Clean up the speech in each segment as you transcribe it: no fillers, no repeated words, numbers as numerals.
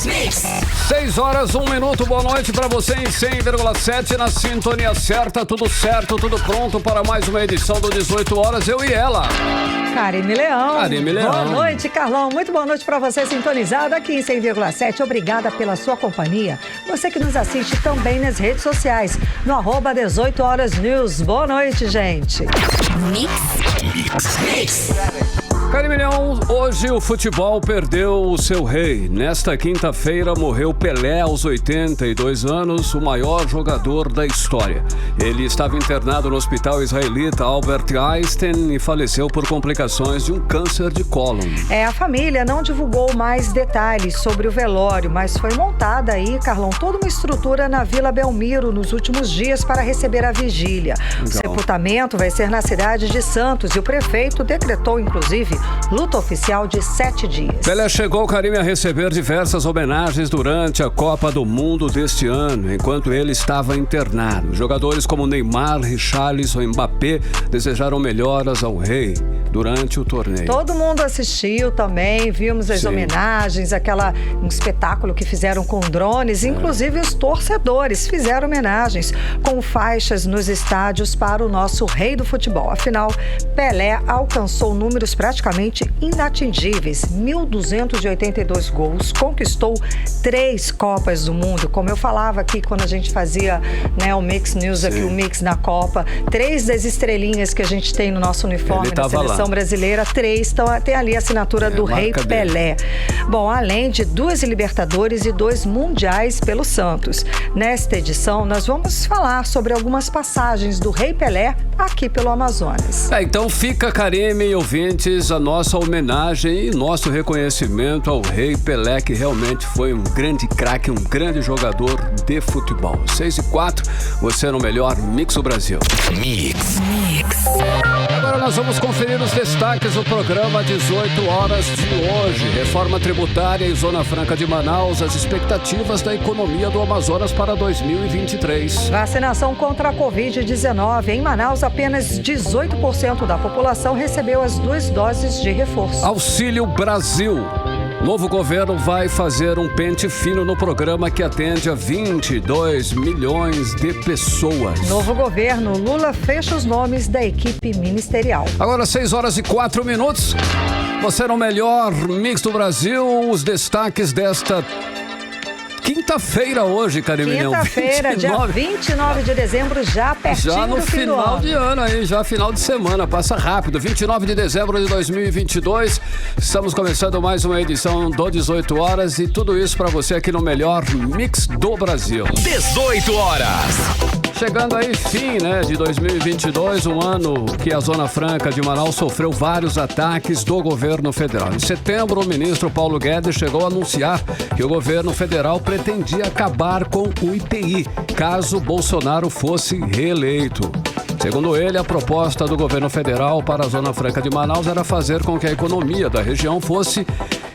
6 horas, 1 minuto, boa noite pra você em 100,7 na sintonia certa, tudo certo, tudo pronto para mais uma edição do 18 horas, eu e ela. Karine Leão. Karine Leão. Boa noite, Carlão. Muito boa noite pra você sintonizado aqui em 100,7. Obrigada pela sua companhia. Você que nos assiste também nas redes sociais, no @18horasnews. Boa noite, gente. Mix. Karine Leão, hoje o futebol perdeu o seu rei. Nesta quinta-feira morreu Pelé aos 82 anos, o maior jogador da história. Ele estava internado no hospital israelita Albert Einstein e faleceu por complicações de um câncer de cólon. A família não divulgou mais detalhes sobre o velório, mas foi montada aí, Carlão, toda uma estrutura na Vila Belmiro nos últimos dias para receber a vigília. Legal. O sepultamento vai ser na cidade de Santos e o prefeito decretou, inclusive, luta oficial de 7 dias. Pelé chegou, Karine, a receber diversas homenagens durante a Copa do Mundo deste ano, enquanto ele estava internado. Jogadores como Neymar, Richarlison e Mbappé desejaram melhoras ao rei durante o torneio. Todo mundo assistiu também, vimos as homenagens, um espetáculo que fizeram com drones, inclusive os torcedores fizeram homenagens com faixas nos estádios para o nosso rei do futebol. Afinal, Pelé alcançou números praticamente inatingíveis, 1.282 gols, conquistou 3 Copas do Mundo, como eu falava aqui quando a gente fazia, o Mix News aqui, o Mix na Copa, 3 das estrelinhas que a gente tem no nosso uniforme na seleção brasileira, 3 tem ali a assinatura do Rei Pelé. Bom, além de 2 Libertadores e 2 Mundiais pelo Santos. Nesta edição, nós vamos falar sobre algumas passagens do Rei Pelé aqui pelo Amazonas. Então fica, Karine e ouvintes, a nossa homenagem e nosso reconhecimento ao Rei Pelé, que realmente foi um grande craque, um grande jogador de futebol. 6:04, você no melhor Mix do Brasil. Mix. Agora nós vamos conferir os destaques do programa 18 horas de hoje. Reforma tributária e Zona Franca de Manaus, as expectativas da economia do Amazonas para 2023. Vacinação contra a Covid-19. Em Manaus, apenas 18% da população recebeu as 2 doses de reforço. Auxílio Brasil. Novo governo vai fazer um pente fino no programa que atende a 22 milhões de pessoas. Novo governo, Lula fecha os nomes da equipe ministerial. Agora 6:04. Você no melhor Mix do Brasil, os destaques desta quinta-feira hoje, Karine Leão. Quinta-feira, dia 29 de dezembro, já pertinho já no do fim do final ano. de ano aí, já final de semana, passa rápido. 29 de dezembro de 2022, estamos começando mais uma edição do 18 horas e tudo isso para você aqui no melhor Mix do Brasil. 18 horas. Chegando aí, fim, de 2022, um ano que a Zona Franca de Manaus sofreu vários ataques do governo federal. Em setembro, o ministro Paulo Guedes chegou a anunciar que o governo federal pretendia acabar com o IPI, caso Bolsonaro fosse reeleito. Segundo ele, a proposta do governo federal para a Zona Franca de Manaus era fazer com que a economia da região fosse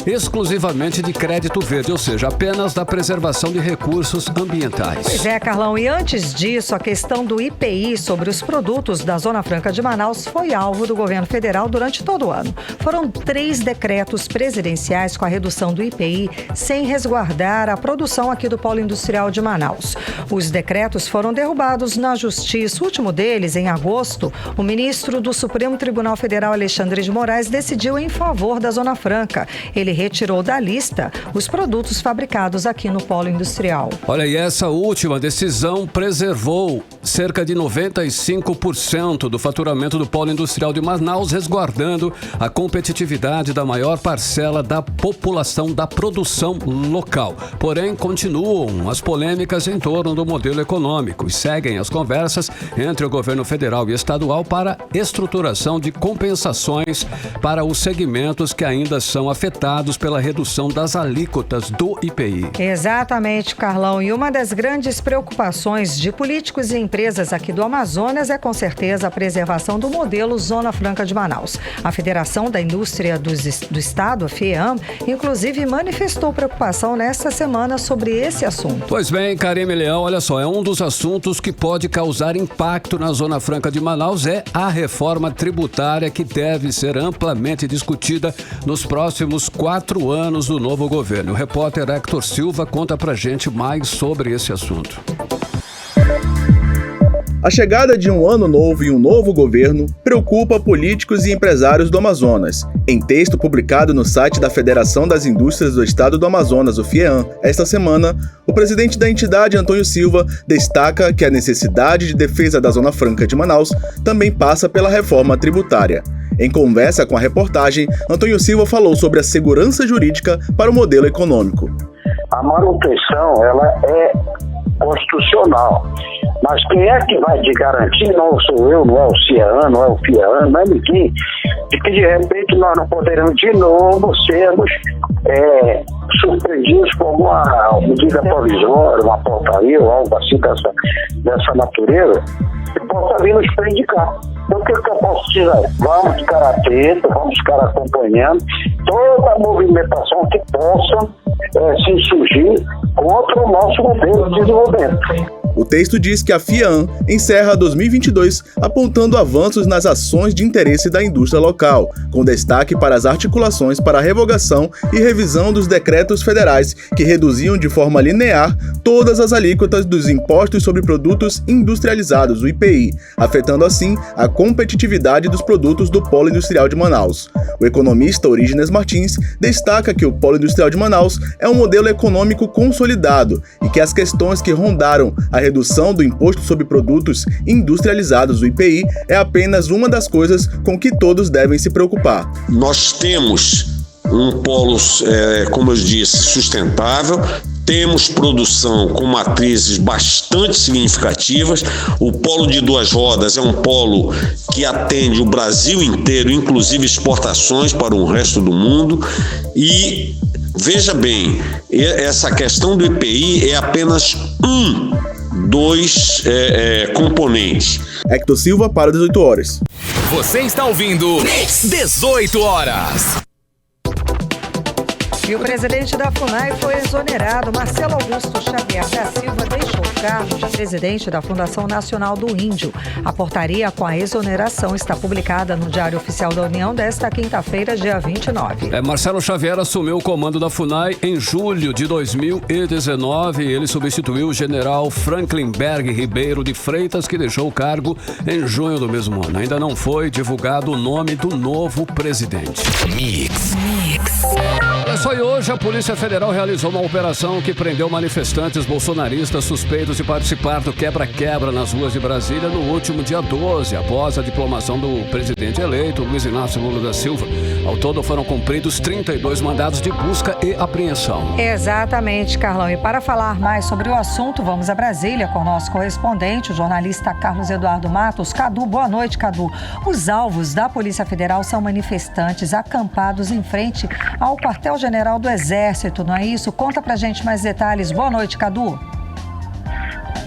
exclusivamente de crédito verde, ou seja, apenas da preservação de recursos ambientais. Pois é, Carlão, e antes disso, a questão do IPI sobre os produtos da Zona Franca de Manaus foi alvo do governo federal durante todo o ano. Foram 3 decretos presidenciais com a redução do IPI sem resguardar a produção aqui do Polo Industrial de Manaus. Os decretos foram derrubados na Justiça. O último deles, em agosto, o ministro do Supremo Tribunal Federal, Alexandre de Moraes, decidiu em favor da Zona Franca. Ele retirou da lista os produtos fabricados aqui no Polo Industrial. Olha, e essa última decisão preservou cerca de 95% do faturamento do Polo Industrial de Manaus, resguardando a competitividade da maior parcela da população da produção local. Porém, continuam as polêmicas em torno do modelo econômico e seguem as conversas entre o governo federal e estadual para estruturação de compensações para os segmentos que ainda são afetados pela redução das alíquotas do IPI. Exatamente, Carlão. E uma das grandes preocupações de políticos e empresários empresas aqui do Amazonas é com certeza a preservação do modelo Zona Franca de Manaus. A Federação da Indústria do Estado, a FEAM, inclusive manifestou preocupação nesta semana sobre esse assunto. Pois bem, Karime Leão, olha só, é um dos assuntos que pode causar impacto na Zona Franca de Manaus, é a reforma tributária que deve ser amplamente discutida nos próximos 4 anos do novo governo. O repórter Hector Silva conta pra gente mais sobre esse assunto. A chegada de um ano novo e um novo governo preocupa políticos e empresários do Amazonas. Em texto publicado no site da Federação das Indústrias do Estado do Amazonas, o FEAM, esta semana, o presidente da entidade, Antônio Silva, destaca que a necessidade de defesa da Zona Franca de Manaus também passa pela reforma tributária. Em conversa com a reportagem, Antônio Silva falou sobre a segurança jurídica para o modelo econômico. A manutenção, ela é constitucional. Mas quem é que vai te garantir? Não sou eu, não é o CIAN, não é o FIAN, não é ninguém, de que de repente nós não poderemos de novo sermos surpreendidos por uma medida provisória, uma portaria ou algo assim dessa natureza, que possa vir nos prejudicar. Então o que eu posso dizer? Vamos ficar atentos, vamos ficar acompanhando toda a movimentação que possa se surgir contra o nosso modelo de desenvolvimento. O texto diz que a FEAM encerra 2022 apontando avanços nas ações de interesse da indústria local, com destaque para as articulações para a revogação e revisão dos decretos federais que reduziam de forma linear todas as alíquotas dos impostos sobre produtos industrializados, o IPI, afetando assim a competitividade dos produtos do Polo Industrial de Manaus. O economista Orígenes Martins destaca que o Polo Industrial de Manaus é um modelo econômico consolidado e que as questões que rondaram a redução do imposto sobre produtos industrializados, o IPI, é apenas uma das coisas com que todos devem se preocupar. Nós temos um polo, como eu disse, sustentável, temos produção com matrizes bastante significativas. O polo de 2 rodas é um polo que atende o Brasil inteiro, inclusive exportações para o resto do mundo. E, veja bem, essa questão do IPI é apenas dois componentes. Hector Silva para 18 horas. Você está ouvindo 18 horas. E o presidente da FUNAI foi exonerado. Marcelo Augusto Xavier da Silva deixou o cargo de presidente da Fundação Nacional do Índio. A portaria com a exoneração está publicada no Diário Oficial da União desta quinta-feira, dia 29. Marcelo Xavier assumiu o comando da FUNAI em julho de 2019. Ele substituiu o general Franklin Berg Ribeiro de Freitas, que deixou o cargo em junho do mesmo ano. Ainda não foi divulgado o nome do novo presidente. Mix. Olha só, e hoje a Polícia Federal realizou uma operação que prendeu manifestantes bolsonaristas suspeitos de participar do quebra-quebra nas ruas de Brasília no último dia 12, após a diplomação do presidente eleito, Luiz Inácio Lula da Silva. Ao todo foram cumpridos 32 mandados de busca e apreensão. Exatamente, Carlão. E para falar mais sobre o assunto, vamos a Brasília com o nosso correspondente, o jornalista Carlos Eduardo Matos. Cadu, boa noite, Cadu. Os alvos da Polícia Federal são manifestantes acampados em frente ao quartel-general do Exército, não é isso? Conta pra gente mais detalhes. Boa noite, Cadu.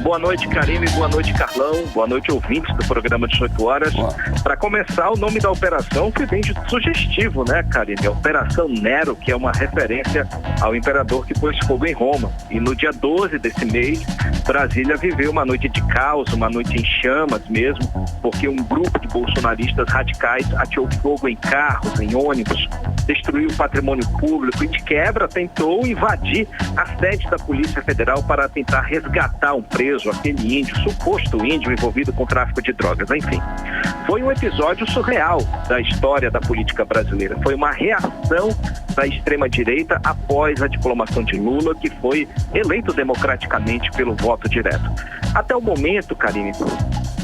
Boa noite, Karime. Boa noite, Carlão. Boa noite, ouvintes do programa 18 horas. Para começar, o nome da operação foi bem sugestivo, né, Karime? A Operação Nero, que é uma referência ao imperador que pôs fogo em Roma. E no dia 12 desse mês, Brasília viveu uma noite de caos, uma noite em chamas mesmo, porque um grupo de bolsonaristas radicais ateou fogo em carros, em ônibus, destruiu o patrimônio público e, de quebra, tentou invadir a sede da Polícia Federal para tentar resgatar um preso, aquele índio, suposto índio envolvido com tráfico de drogas. Enfim, foi um episódio surreal da história da política brasileira. Foi uma reação da extrema-direita após a diplomação de Lula, que foi eleito democraticamente pelo voto direto. Até o momento, Karine,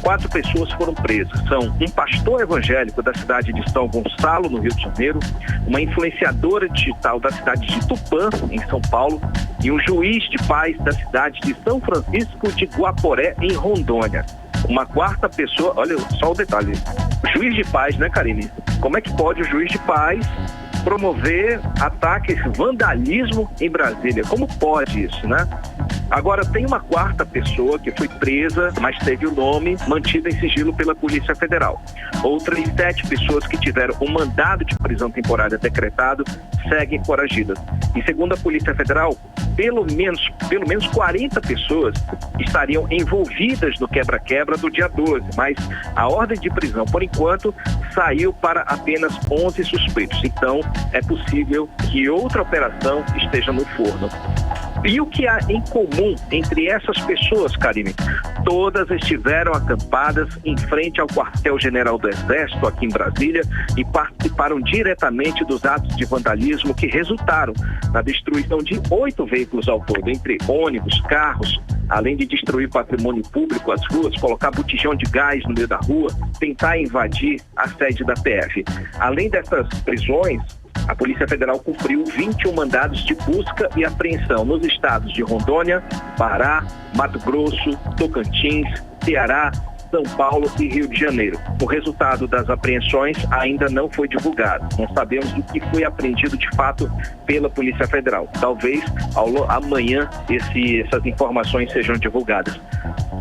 4 pessoas foram presas. São um pastor evangélico da cidade de São Gonçalo, no Rio de Janeiro, uma influenciadora digital da cidade de Tupã, em São Paulo, e um juiz de paz da cidade de São Francisco de Guaporé, em Rondônia. Uma 4ª pessoa, olha só o detalhe, o juiz de paz, né, Karine? Como é que pode o juiz de paz promover ataques, vandalismo em Brasília? Como pode isso, né? Agora, tem uma quarta pessoa que foi presa, mas teve o nome mantido em sigilo pela Polícia Federal. Outras 7 pessoas que tiveram um mandado de prisão temporária decretado seguem foragidas. E segundo a Polícia Federal, pelo menos 40 pessoas estariam envolvidas no quebra-quebra do dia 12, mas a ordem de prisão, por enquanto, saiu para apenas 11 suspeitos. Então, é possível que outra operação esteja no forno. E o que há em comum entre essas pessoas, Karine? Todas estiveram acampadas em frente ao quartel-general do Exército, aqui em Brasília, e participaram diretamente dos atos de vandalismo que resultaram na destruição de 8 veículos ao todo, entre ônibus, carros, além de destruir patrimônio público, as ruas, colocar botijão de gás no meio da rua, tentar invadir a sede da PF. Além dessas prisões, a Polícia Federal cumpriu 21 mandados de busca e apreensão nos estados de Rondônia, Pará, Mato Grosso, Tocantins, Ceará, São Paulo e Rio de Janeiro. O resultado das apreensões ainda não foi divulgado. Não sabemos o que foi apreendido de fato pela Polícia Federal. Talvez amanhã essas informações sejam divulgadas.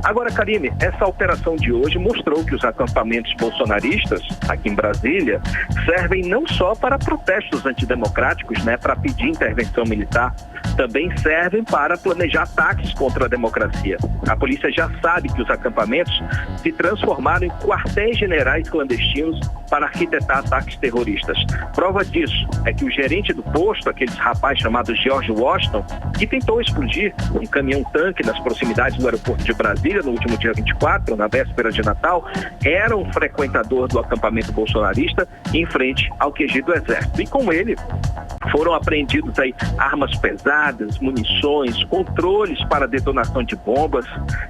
Agora, Karine, essa operação de hoje mostrou que os acampamentos bolsonaristas aqui em Brasília servem não só para protestos antidemocráticos, para pedir intervenção militar, também servem para planejar ataques contra a democracia. A polícia já sabe que os acampamentos se transformaram em quartéis generais clandestinos para arquitetar ataques terroristas. Prova disso é que o gerente do posto, aquele rapaz chamado George Washington, que tentou explodir um caminhão-tanque nas proximidades do aeroporto de Brasília no último dia 24, na véspera de Natal, era um frequentador do acampamento bolsonarista em frente ao QG do Exército. E com ele foram apreendidos aí armas pesadas, munições, controles para detonação de bombas,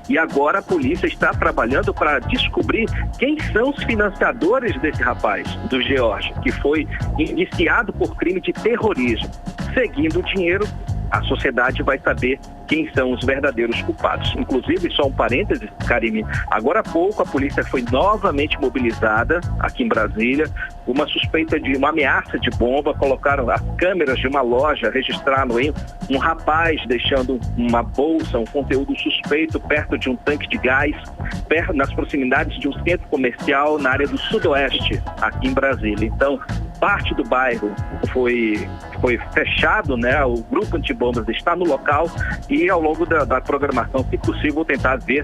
e agora a polícia está trabalhando para descobrir quem são os financiadores desse rapaz, do George, que foi indiciado por crime de terrorismo. Seguindo o dinheiro, a sociedade vai saber quem são os verdadeiros culpados. Inclusive, só um parêntese, Karine, agora há pouco a polícia foi novamente mobilizada aqui em Brasília, uma suspeita de uma ameaça de bomba, colocaram as câmeras de uma loja, registraram aí um rapaz deixando uma bolsa, um conteúdo suspeito perto de um tanque de gás, nas proximidades de um centro comercial na área do Sudoeste, aqui em Brasília. Então, parte do bairro foi fechado, o grupo antibombas está no local e ao longo da programação, se possível, tentar ver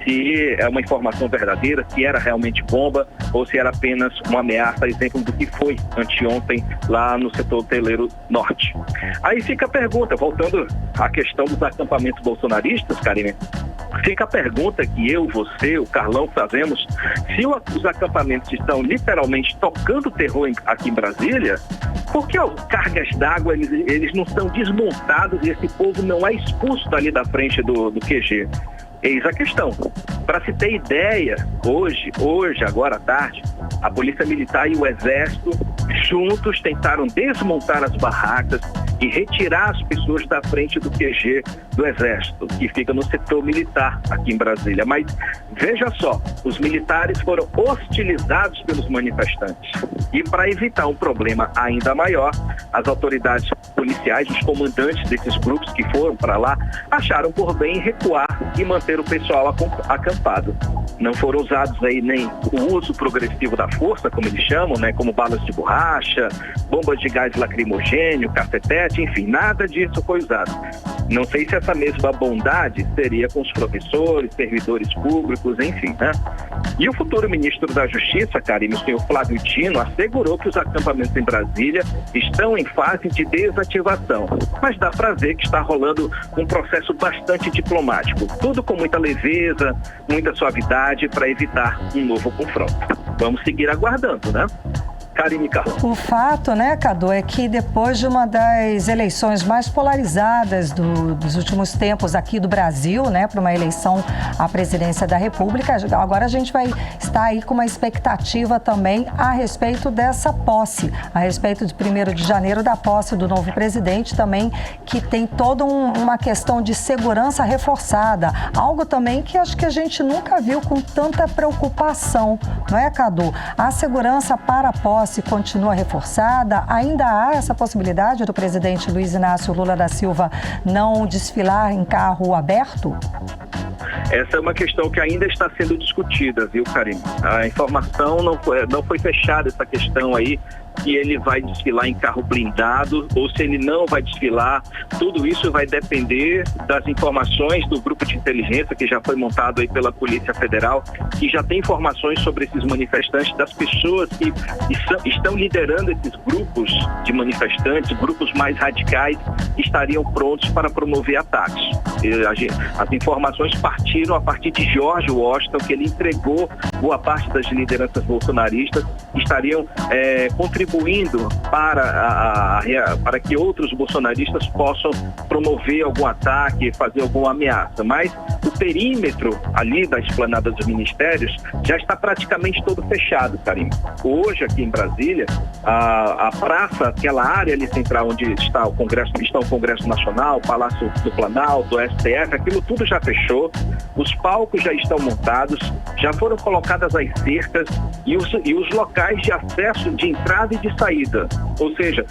se é uma informação verdadeira, se era realmente bomba ou se era apenas uma ameaça, exemplo do que foi anteontem lá no setor hoteleiro norte. Aí fica a pergunta, voltando à questão dos acampamentos bolsonaristas, Karine, fica a pergunta que eu, você, o Carlão fazemos, se os acampamentos estão literalmente tocando terror aqui em Brasília, por que as cargas d'água eles não são desmontados e esse povo não é expulso dali da frente do QG? Eis a questão. Para se ter ideia, hoje, agora à tarde, a Polícia Militar e o Exército juntos tentaram desmontar as barracas e retirar as pessoas da frente do QG do Exército, que fica no setor militar aqui em Brasília. Mas veja só, os militares foram hostilizados pelos manifestantes. E para evitar um problema ainda maior, as autoridades policiais, os comandantes desses grupos que foram para lá, acharam por bem recuar e manter o pessoal acampado. Não foram usados aí nem o uso progressivo da força, como eles chamam, como balas de borracha, bombas de gás lacrimogênio, cacetete, enfim, nada disso foi usado. Não sei se essa mesma bondade seria com os professores, servidores públicos, enfim, E o futuro ministro da Justiça, Karine, o senhor Flávio Dino, assegurou que os acampamentos em Brasília estão em fase de desativação. Mas dá para ver que está rolando um processo bastante diplomático. Tudo com muita leveza, muita suavidade para evitar um novo confronto. Vamos seguir aguardando, Karine Carlão. O fato, Cadu, é que depois de uma das eleições mais polarizadas dos últimos tempos aqui do Brasil, para uma eleição à presidência da República, agora a gente vai estar aí com uma expectativa também a respeito dessa posse, a respeito de 1º de janeiro, da posse do novo presidente também, que tem toda uma questão de segurança reforçada, algo também que acho que a gente nunca viu com tanta preocupação, não é, Cadu? A segurança para a posse posse continua reforçada? Ainda há essa possibilidade do presidente Luiz Inácio Lula da Silva não desfilar em carro aberto? Essa é uma questão que ainda está sendo discutida, viu, Karine? A informação não foi fechada, essa questão aí, se ele vai desfilar em carro blindado ou se ele não vai desfilar. Tudo isso vai depender das informações do grupo de inteligência que já foi montado aí pela Polícia Federal, que já tem informações sobre esses manifestantes, das pessoas que estão liderando esses grupos de manifestantes, grupos mais radicais, estariam prontos para promover ataques. As informações partiram a partir de George Washington, que ele entregou boa parte das lideranças bolsonaristas, estariam contribuindo para que outros bolsonaristas possam promover algum ataque, fazer alguma ameaça. Mas o perímetro ali da esplanada dos ministérios já está praticamente todo fechado, Karine. Hoje, aqui em Brasília, a praça, aquela área ali central onde está o Congresso Nacional, o Palácio do Planalto, o STF, aquilo tudo já fechou, os palcos já estão montados, já foram colocadas as cercas e os locais de acesso, de entrada e de saída. Ou seja,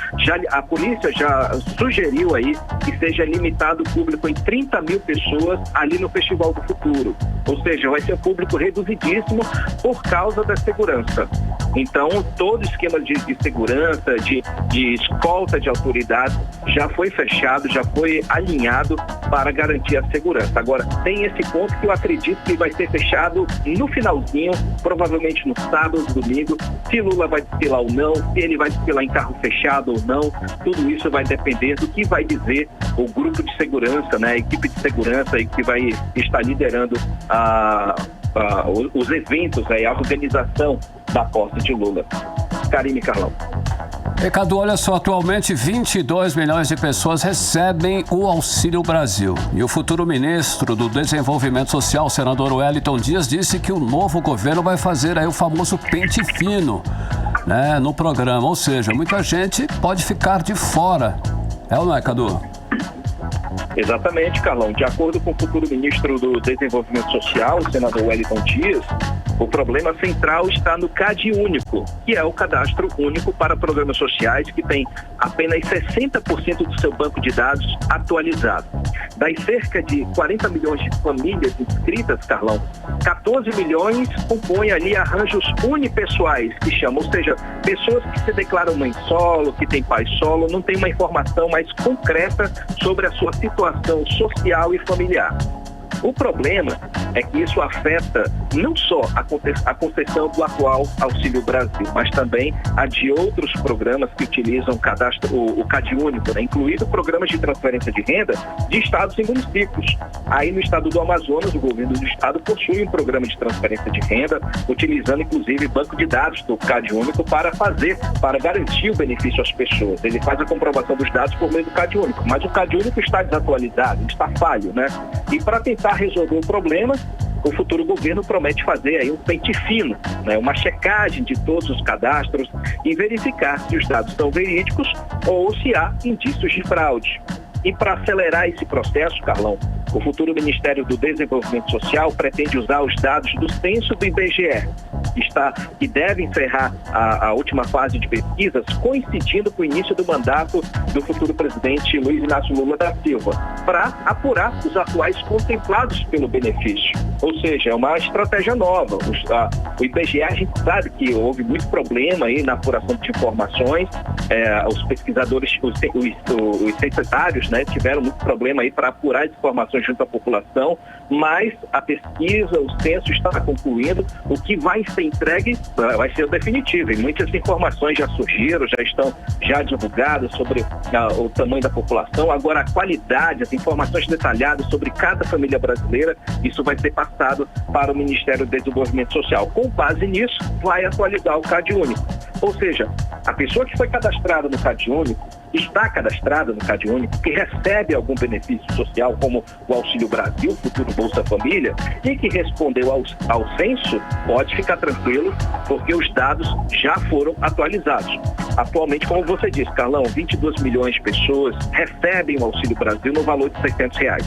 a polícia já sugeriu aí que seja limitado o público em 30 mil pessoas ali no Festival do Futuro. Ou seja, vai ser um público reduzidíssimo por causa da segurança. Então, todo esquema de segurança, de escolta de autoridades já foi fechado, já foi alinhado para garantir a segurança. Agora, tem esse ponto que eu acredito que vai ser fechado no finalzinho, provavelmente no sábado, domingo, se Lula vai desfilar ou não, se ele vai desfilar em carro fechado ou não, tudo isso vai depender do que vai dizer o grupo de segurança, né, a equipe de segurança que vai estar liderando os eventos, a organização da posse de Lula. Karine, Carlão. Cadu, olha só, atualmente 22 milhões de pessoas recebem o Auxílio Brasil. E o futuro ministro do Desenvolvimento Social, o senador Wellington Dias, disse que o novo governo vai fazer aí o famoso pente fino, né, no programa. Ou seja, muita gente pode ficar de fora. É ou não é, Cadu? Exatamente, Carlão. De acordo com o futuro ministro do Desenvolvimento Social, o senador Wellington Dias, o problema central está no CAD único, que é o cadastro único para programas sociais, que tem apenas 60% do seu banco de dados atualizado. Das cerca de 40 milhões de famílias inscritas, Carlão, 14 milhões compõem ali arranjos unipessoais, que chamam, ou seja, pessoas que se declaram mãe solo, que têm pai solo, não tem uma informação mais concreta sobre a sua situação social e familiar. O problema é que isso afeta não só a concessão do atual Auxílio Brasil, mas também a de outros programas que utilizam o CAD único, né? Incluído programas de transferência de renda de estados e municípios. Aí no estado do Amazonas, o governo do estado possui um programa de transferência de renda, utilizando inclusive banco de dados do CAD único para garantir o benefício às pessoas. Ele faz a comprovação dos dados por meio do CAD único, mas o CAD único está desatualizado, está falho, né? E para tentar resolver o problema, o futuro governo promete fazer aí um pente fino, né, uma checagem de todos os cadastros e verificar se os dados são verídicos ou se há indícios de fraude. E para acelerar esse processo, Carlão, o futuro Ministério do Desenvolvimento Social pretende usar os dados do censo do IBGE, que deve encerrar a última fase de pesquisas, coincidindo com o início do mandato do futuro presidente Luiz Inácio Lula da Silva, para apurar os atuais contemplados pelo benefício. Ou seja, é uma estratégia nova. O IBGE, a gente sabe que houve muito problema aí na apuração de informações, os pesquisadores, os censitários, né, tiveram muito problema aí para apurar as informações junto à população, mas a pesquisa, o censo está concluindo, o que vai ser entregue vai ser o definitivo, e muitas informações já surgiram, já estão divulgadas sobre o tamanho da população. Agora, a qualidade, as informações detalhadas sobre cada família brasileira, isso vai ser passado para o Ministério do Desenvolvimento Social. Com base nisso, vai atualizar o CAD único. Ou seja, a pessoa que foi cadastrada no CAD único, está cadastrada no CAD único, que recebe algum benefício social, como o Auxílio Brasil, futuro Bolsa Família, e que respondeu ao censo, pode ficar tranquilo, porque os dados já foram atualizados. Atualmente, como você disse, Carlão, 22 milhões de pessoas recebem o Auxílio Brasil no valor de R$600.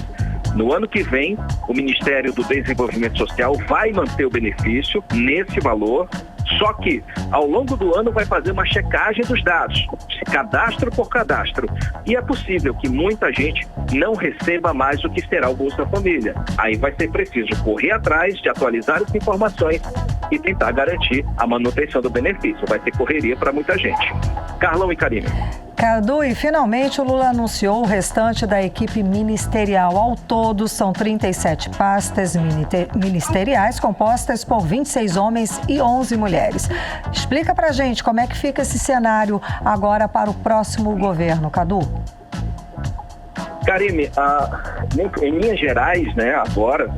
No ano que vem, o Ministério do Desenvolvimento Social vai manter o benefício nesse valor, Só que, ao longo do ano, vai fazer uma checagem dos dados, cadastro por cadastro. E é possível que muita gente não receba mais o que será o Bolsa Família. Aí vai ser preciso correr atrás de atualizar as informações e tentar garantir a manutenção do benefício. Vai ter correria para muita gente. Carlão e Karine. Cadu, e finalmente o Lula anunciou o restante da equipe ministerial. Ao todo, são 37 pastas ministeriais compostas por 26 homens e 11 mulheres. Explica pra gente como é que fica esse cenário agora para o próximo governo, Cadu. Karine, em linhas gerais, né, agora,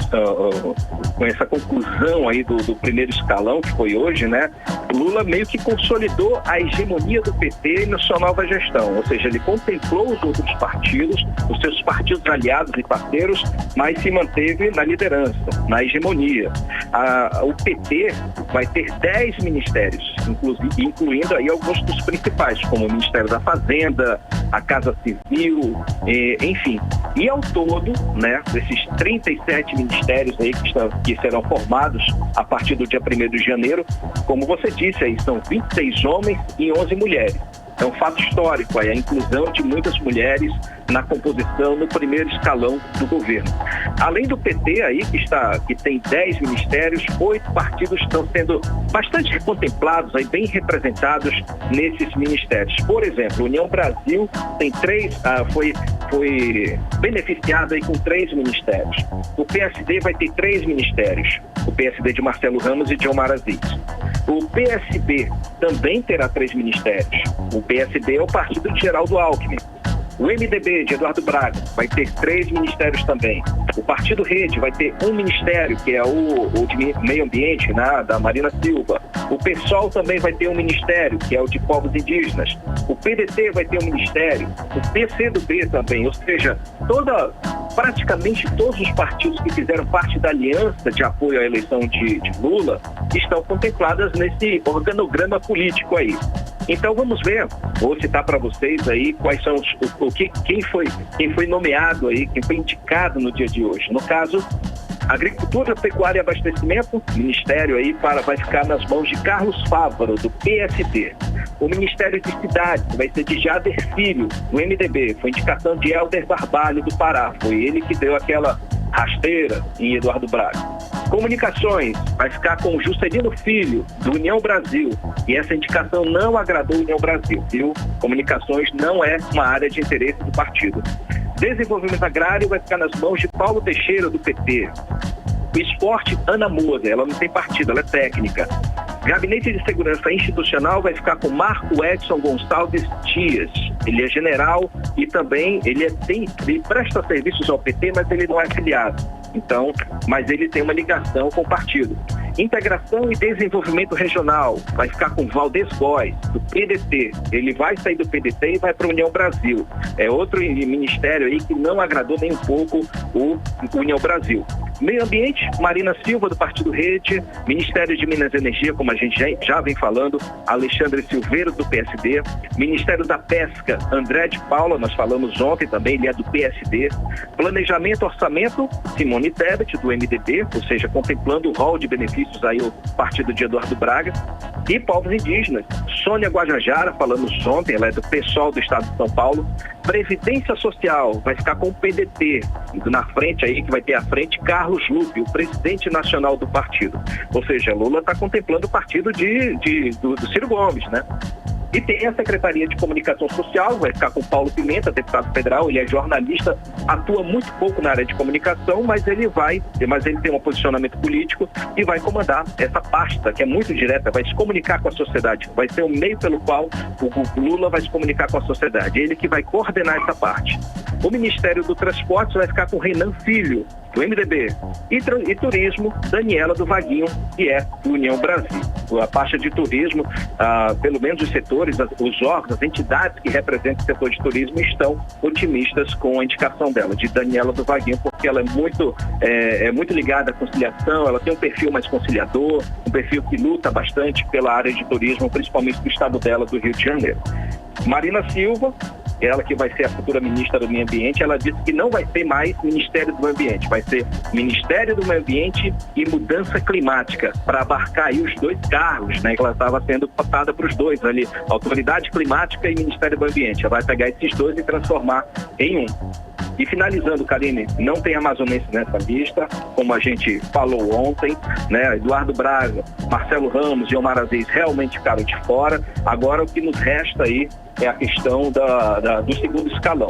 com essa conclusão aí do primeiro escalão, que foi hoje, né, Lula meio que consolidou a hegemonia do PT na sua nova gestão, ou seja, ele contemplou os outros partidos, os seus partidos aliados e parceiros, mas se manteve na liderança, na hegemonia. O PT vai ter 10 ministérios, incluindo aí alguns dos principais, como o Ministério da Fazenda, a Casa Civil, enfim. E ao todo, né, desses 37 ministérios aí que serão formados a partir do dia 1º de janeiro, como você disse aí, são 26 homens e 11 mulheres. É um fato histórico aí, a inclusão de muitas mulheres na composição, no primeiro escalão do governo. Além do PT aí, que tem 10 ministérios, 8 partidos estão sendo bastante contemplados, aí, bem representados nesses ministérios. Por exemplo, União Brasil tem 3, foi beneficiado aí com 3 ministérios. O PSD vai ter 3 ministérios. O PSD de Marcelo Ramos e de Omar Aziz. O PSB também terá 3 ministérios. O PSB é o partido de Geraldo Alckmin. O MDB de Eduardo Braga vai ter 3 ministérios também. O Partido Rede vai ter 1 ministério, que é o de Meio Ambiente, né, da Marina Silva. O PSOL também vai ter 1 ministério, que é o de Povos Indígenas. O PDT vai ter 1 ministério. O PCdoB também, ou seja, praticamente todos os partidos que fizeram parte da aliança de apoio à eleição de Lula estão contempladas nesse organograma político aí. Então vamos ver, vou citar para vocês aí quais são quem foi nomeado aí, quem foi indicado no dia de hoje. No caso, Agricultura, Pecuária e Abastecimento, ministério aí vai ficar nas mãos de Carlos Fávaro, do PSD. O Ministério de Cidades vai ser de Jader Filho, do MDB, foi indicação de Helder Barbalho, do Pará, foi ele que deu aquela rasteira em Eduardo Braga. Comunicações vai ficar com o Juscelino Filho, do União Brasil, e essa indicação não agradou o União Brasil, viu? Comunicações não é uma área de interesse do partido. Desenvolvimento Agrário vai ficar nas mãos de Paulo Teixeira, do PT. O Esporte, Ana Moser, ela não tem partido, ela é técnica. Gabinete de Segurança Institucional vai ficar com Marco Edson Gonçalves Dias. Ele é general e também ele presta serviços ao PT, mas ele não é afiliado. Então, mas ele tem uma ligação com o partido. Integração e Desenvolvimento Regional vai ficar com Valdez Góes, do PDT. Ele vai sair do PDT e vai para a União Brasil. É outro ministério aí que não agradou nem um pouco o União Brasil. Meio Ambiente, Marina Silva, do Partido Rede. Ministério de Minas e Energia, como a gente já vem falando, Alexandre Silveiro, do PSD. Ministério da Pesca, André de Paula, nós falamos ontem também, ele é do PSD. Planejamento, Orçamento, Simone Tebet, do MDB, ou seja, contemplando o rol de benefícios aí o partido de Eduardo Braga. E Povos Indígenas, Sônia Guajajara, falamos ontem, ela é do PSOL do Estado de São Paulo. Previdência Social vai ficar com o PDT, na frente aí, que vai ter à frente Carlos Lupe, o presidente nacional do partido. Ou seja, Lula está contemplando o partido do Ciro Gomes, né? E tem a Secretaria de Comunicação Social, vai ficar com Paulo Pimenta, deputado federal, ele é jornalista, atua muito pouco na área de comunicação, mas ele tem um posicionamento político e vai comandar essa pasta, que é muito direta, vai se comunicar com a sociedade, vai ser o meio pelo qual o Lula vai se comunicar com a sociedade, ele que vai coordenar essa parte. O Ministério do Transporte vai ficar com Renan Filho, do MDB, e Turismo, Daniela do Vaguinho, que é do União Brasil. A pasta de turismo, pelo menos os setores, os órgãos, as entidades que representam o setor de turismo estão otimistas com a indicação dela, de Daniela do Vaguinho, porque ela é muito ligada à conciliação, ela tem um perfil mais conciliador, um perfil que luta bastante pela área de turismo, principalmente do estado dela, do Rio de Janeiro. Marina Silva, ela que vai ser a futura ministra do Meio Ambiente, ela disse que não vai ser mais Ministério do Meio Ambiente, vai ser Ministério do Meio Ambiente e Mudança Climática, para abarcar aí os dois cargos, né, que ela estava sendo cotada para os dois ali, Autoridade Climática e Ministério do Meio Ambiente. Ela vai pegar esses dois e transformar em um. E finalizando, Karine, não tem amazonense nessa lista, como a gente falou ontem, né? Eduardo Braga, Marcelo Ramos e Omar Aziz realmente ficaram de fora. Agora o que nos resta aí é a questão do segundo escalão.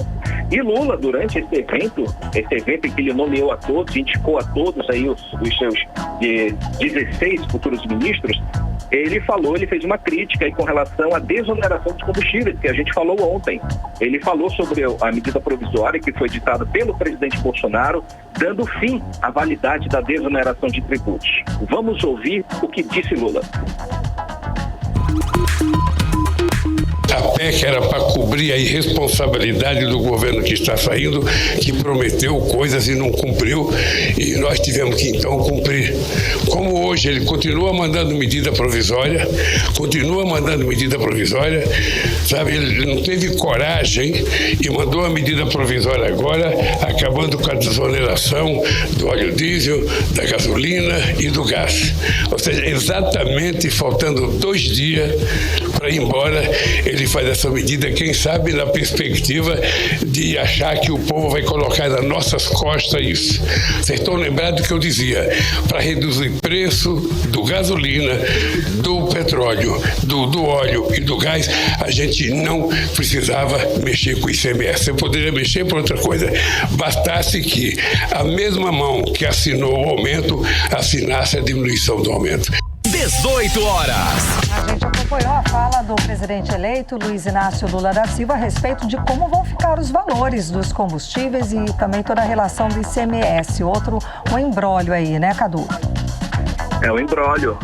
E Lula, durante esse evento em que ele nomeou a todos, indicou a todos aí os seus 16 futuros ministros, ele fez uma crítica aí com relação à desoneração dos combustíveis, que a gente falou ontem. Ele falou sobre a medida provisória que foi ditada pelo presidente Bolsonaro, dando fim à validade da desoneração de tributos. Vamos ouvir o que disse Lula. A PEC era para cobrir a irresponsabilidade do governo que está saindo, que prometeu coisas e não cumpriu, e nós tivemos que então cumprir. Como hoje ele continua mandando medida provisória, sabe, ele não teve coragem e mandou a medida provisória agora, acabando com a desoneração do óleo diesel, da gasolina e do gás. Ou seja, exatamente faltando 2 dias para ir embora, ele faz essa medida, quem sabe na perspectiva de achar que o povo vai colocar nas nossas costas isso. Vocês estão lembrados que eu dizia, para reduzir preço do gasolina, do petróleo, do óleo e do gás, a gente não precisava mexer com o ICMS. Você poderia mexer por outra coisa. Bastasse que a mesma mão que assinou o aumento, assinasse a diminuição do aumento. 18 horas. A gente acompanhou a fala do presidente eleito, Luiz Inácio Lula da Silva, a respeito de como vão ficar os valores dos combustíveis e também toda a relação do ICMS. Um imbróglio aí, né, Cadu? É um imbróglio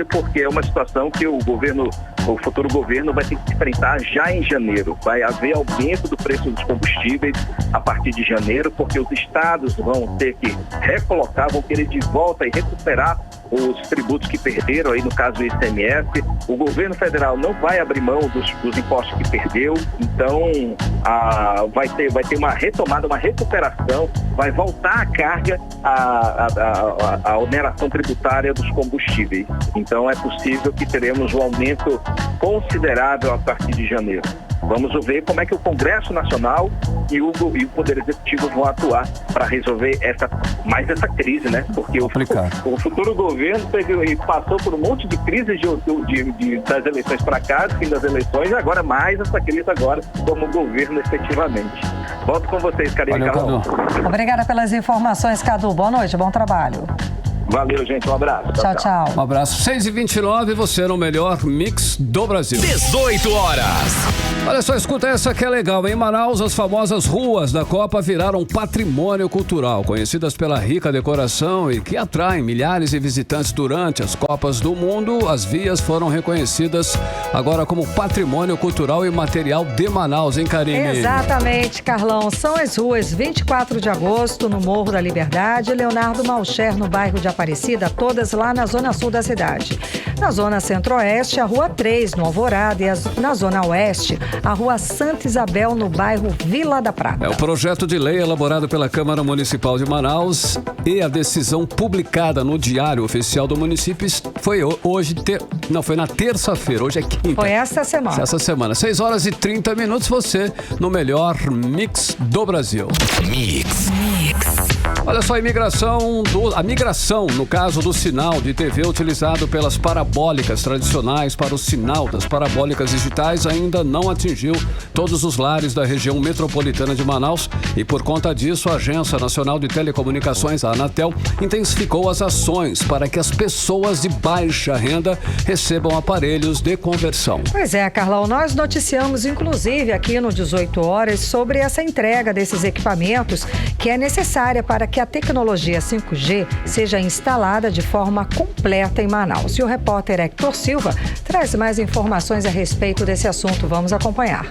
porque é uma situação que o futuro governo vai ter que enfrentar já em janeiro. Vai haver aumento do preço dos combustíveis a partir de janeiro, porque os estados vão ter que recolocar, vão querer de volta e recuperar os tributos que perderam, aí no caso do ICMS. O governo federal não vai abrir mão dos impostos que perdeu, então vai ter uma retomada, uma recuperação, vai voltar a carga a oneração tributária dos combustíveis. Então é possível que teremos um aumento considerável a partir de janeiro. Vamos ver como é que o Congresso Nacional e o Poder Executivo vão atuar para resolver essa crise, né? Porque o futuro governo passou por um monte de crises das eleições para cá, do fim das eleições, e agora mais essa crise agora como governo efetivamente. Volto com vocês, Karine e Carlão. Obrigada pelas informações, Cadu. Boa noite, bom trabalho. Valeu, gente. Um abraço. Tchau, tchau. Um abraço. 6h29, você no melhor mix do Brasil. 18 horas. Olha só, escuta essa que é legal. Em Manaus, as famosas ruas da Copa viraram patrimônio cultural, conhecidas pela rica decoração e que atraem milhares de visitantes durante as Copas do Mundo. As vias foram reconhecidas agora como patrimônio cultural e material de Manaus, hein, Karine? Exatamente, Carlão. São as ruas 24 de agosto, no Morro da Liberdade, Leonardo Malcher, no bairro de Aparecida, todas lá na zona sul da cidade. Na zona centro-oeste, a Rua 3, no Alvorada, e na zona oeste, a Rua Santa Isabel, no bairro Vila da Prata. É o projeto de lei elaborado pela Câmara Municipal de Manaus e a decisão publicada no Diário Oficial do município foi foi na terça-feira, hoje é quinta. Foi essa semana. 6h30, você no melhor mix do Brasil. Mix. Olha só, a migração, no caso do sinal de TV utilizado pelas parabólicas tradicionais para o sinal das parabólicas digitais ainda não atingiu todos os lares da região metropolitana de Manaus e, por conta disso, a Agência Nacional de Telecomunicações, a Anatel, intensificou as ações para que as pessoas de baixa renda recebam aparelhos de conversão. Pois é, Carlão, nós noticiamos, inclusive, aqui no 18 horas, sobre essa entrega desses equipamentos que é necessária para que a tecnologia 5G seja instalada de forma completa em Manaus. E o repórter Hector Silva traz mais informações a respeito desse assunto. Vamos acompanhar.